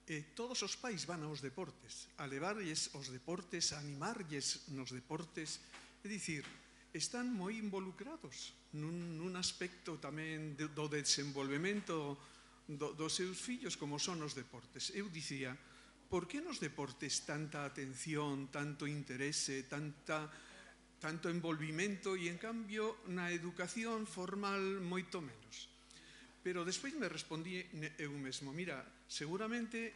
E todos os pais van aos deportes, a levarlles os deportes, a animarlles nos deportes. É dicir, están moi involucrados nun aspecto tamén do desenvolvemento dos seus fillos como son os deportes. Eu dicía, por que nos deportes tanta atención, tanto interese, tanto envolvimento e en cambio na educación formal moito menos? Pero despois me respondí eu mesmo, mira, seguramente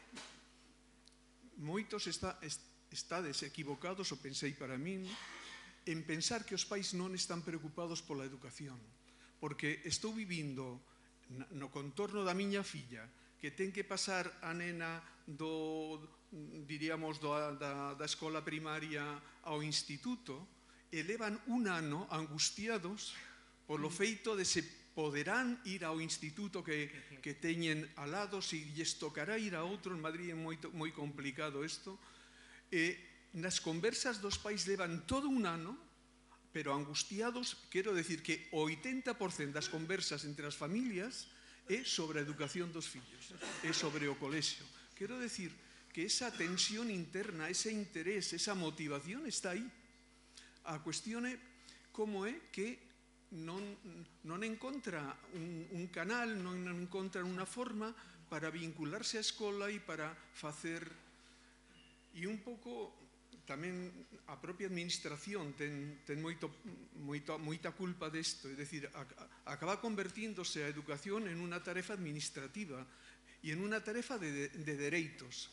moitos estades equivocados, o pensei para min, en pensar que os pais non están preocupados pola educación, porque estou vivindo no contorno da miña filla, que ten que pasar a nena diríamos, da escola primaria ao instituto, e levan un ano angustiados polo feito de se poderán ir ao instituto que teñen al lado, se lles tocará ir a outro. En Madrid é moi complicado isto. Nas conversas dos pais levan todo un ano, pero angustiados. Quero decir que o 80% das conversas entre as familias é sobre a educación dos fillos, é sobre o colexio. Quero decir que esa tensión interna, ese interés, esa motivación está aí. A cuestión é como é que non encontra un canal, non encontra unha forma para vincularse á escola e para facer... E un pouco tamén a propia administración ten moita culpa desto, é dicir, acaba convertíndose a educación en unha tarefa administrativa e en unha tarefa de dereitos.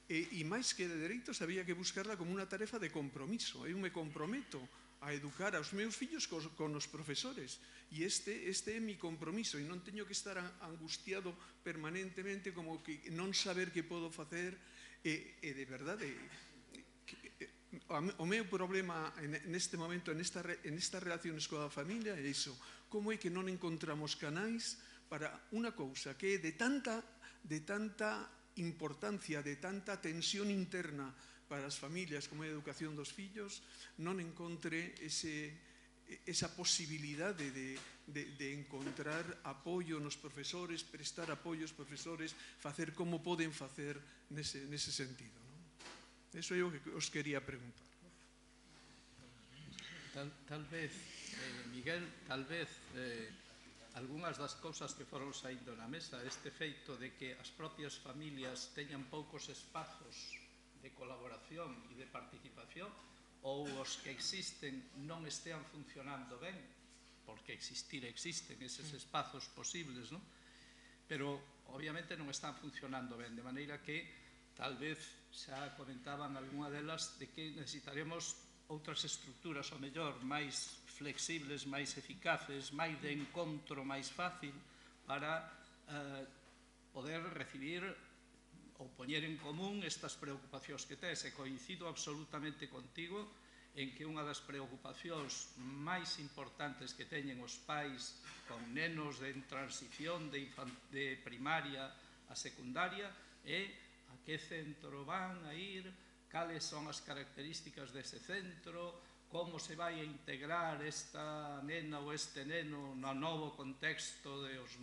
E máis que de dereitos, había que buscarla como unha tarefa de compromiso. Eu me comprometo a educar aos meus fillos con os profesores, e este é mi compromiso, e non teño que estar angustiado permanentemente como que non saber que podo facer. E de verdade, o meu problema neste momento, en estas relaciones coa familia, é iso: como é que non encontramos canais para unha cousa que é de tanta importancia, de tanta tensión interna para as familias como é a educación dos fillos, non encontre esa posibilidade de encontrar apoio nos profesores, prestar apoio aos profesores, facer como poden facer nese sentido. Eso é o que os quería preguntar. Tal vez, Miguel, tal vez algunhas das cousas que foron saindo na mesa, este feito de que as propias familias teñan poucos espazos de colaboración e de participación, ou os que existen non estean funcionando ben, porque existen eses espazos posibles, non? Pero obviamente non están funcionando ben, de maneira que tal vez xa comentaban algunha delas de que necesitaremos outras estructuras, ao mellor, máis flexibles, máis eficaces, máis de encontro máis fácil para poder recibir ou poñer en común estas preocupacións que tes. E coincido absolutamente contigo en que unha das preocupacións máis importantes que teñen os pais con nenos en transición de primaria a secundaria é a que centro van a ir, cales son as características dese centro, como se vai a integrar esta nena ou este neno no novo contexto dos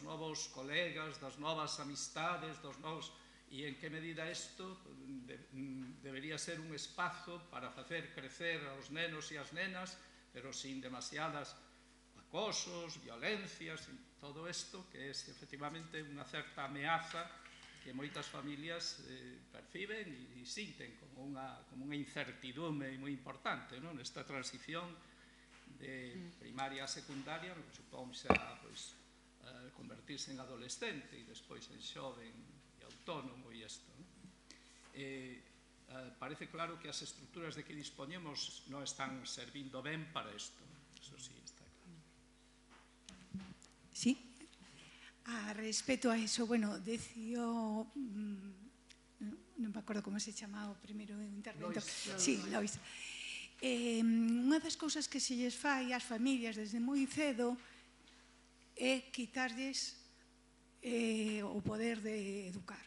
novos colegas, das novas amistades, dos novos... E en que medida isto debería ser un espazo para facer crecer aos nenos e as nenas, pero sin demasiadas acosos, violencias, todo isto que é efectivamente unha certa ameaza que moitas familias perciben e sinten como unha incertidume moi importante nesta transición de primaria a secundaria, que supón xa convertirse en adolescente e despois en xoven e autónomo e isto. Parece claro que as estructuras de que dispoñemos non están servindo ben para isto. Eso sí, está claro. Sí. A respecto a eso, bueno, decío, non me acordo como se chama o primeiro intervento. Sí, Lois. Unha das cousas que se lles fai ás familias desde moi cedo é quitarlles o poder de educar.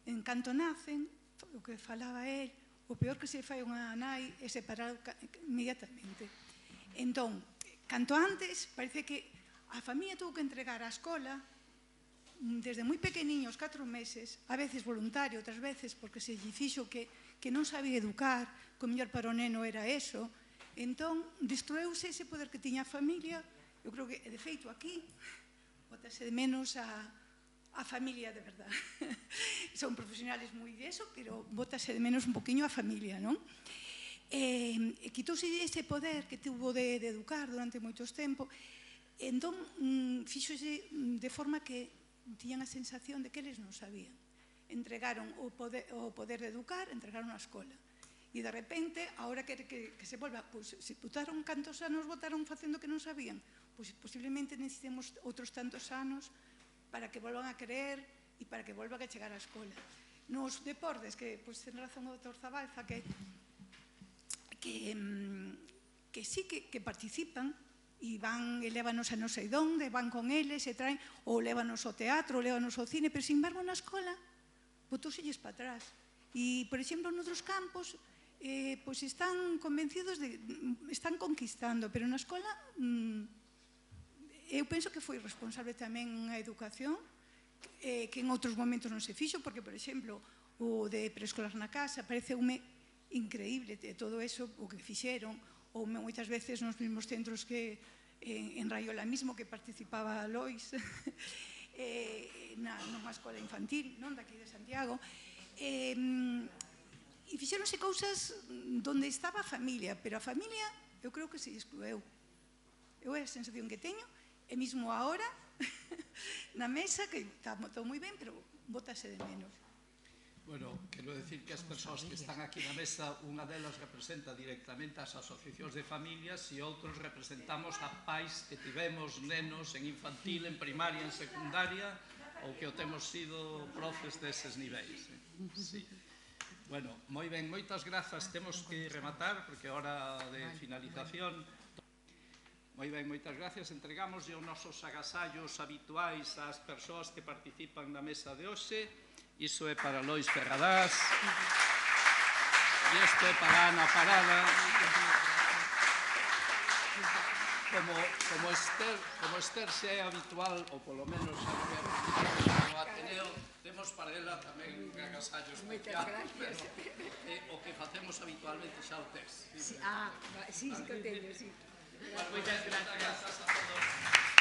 En canto nacen, o que falaba él, o peor que se fai unha nai é separar inmediatamente. Entón, canto antes, parece que a familia tuvo que entregar á escola desde moi pequeniños, 4 meses, a veces voluntario, outras veces porque se lle fixo que non sabía educar, que o mellor para o neno era eso. Entón, destrueuse ese poder que tiña a familia. Eu creo que, de feito, aquí, bótase de menos a familia de verdad. Son profesionales moi de eso, pero bótase de menos un poquinho a familia, non? Quitouse ese poder que tuvo de educar durante moitos tempos. Entón, fíxose de forma que tiñan a sensación de que eles non sabían. Entregaron o poder de educar, entregaron a escola. E de repente, ahora que se volva, pois, se votaron cantos anos votaron facendo que non sabían, pois posiblemente necesitemos outros tantos anos para que volvan a creer e para que volvan a chegar á escola. Nos deportes, que pois, ten razón o doutor Zabalza, que sí que participan, e van, e lévanos a non sei donde, van con eles, e traen, ou lévanos ao teatro, ou lévanos ao cine, pero, sin embargo, na escola, botóuselles para atrás. E, por exemplo, noutros campos, pois están convencidos de, están conquistando, pero na escola, eu penso que foi responsable tamén a educación, que en outros momentos non se fixo, porque, por exemplo, o de preescolar na casa, pareceume increíble todo eso, o que fixeron, ou moitas veces nos mesmos centros que en Raiola mismo, que participaba Lois, nunha escola infantil, non, daqui de Santiago, e fixeronse cousas donde estaba a familia, pero a familia, eu creo que se exclueu. Eu é a sensación que teño, e mesmo agora, na mesa, que está todo moi ben, pero bótase de menos. Bueno, quero decir que as persoas que están aquí na mesa, unha delas representa directamente as asociacións de familias e outros representamos a pais que tivemos nenos en infantil, en primaria, en secundaria ou que o temos sido profes deses niveis. Sí. Bueno, moi ben, moitas grazas. Temos que rematar porque é hora de finalización. Moi ben, moitas gracias. Entregamos os nosos agasallos habituais ás persoas que participan na mesa de hoxe. Iso é para Lois Ferradás e isto é para Ana Parada. Como Esther xa é habitual, ou polo menos no Ateneo, temos para ela tamén un agasallo especial. O que facemos habitualmente xa o tes. Sí, que o teño, sí. Moitas grazas a todos.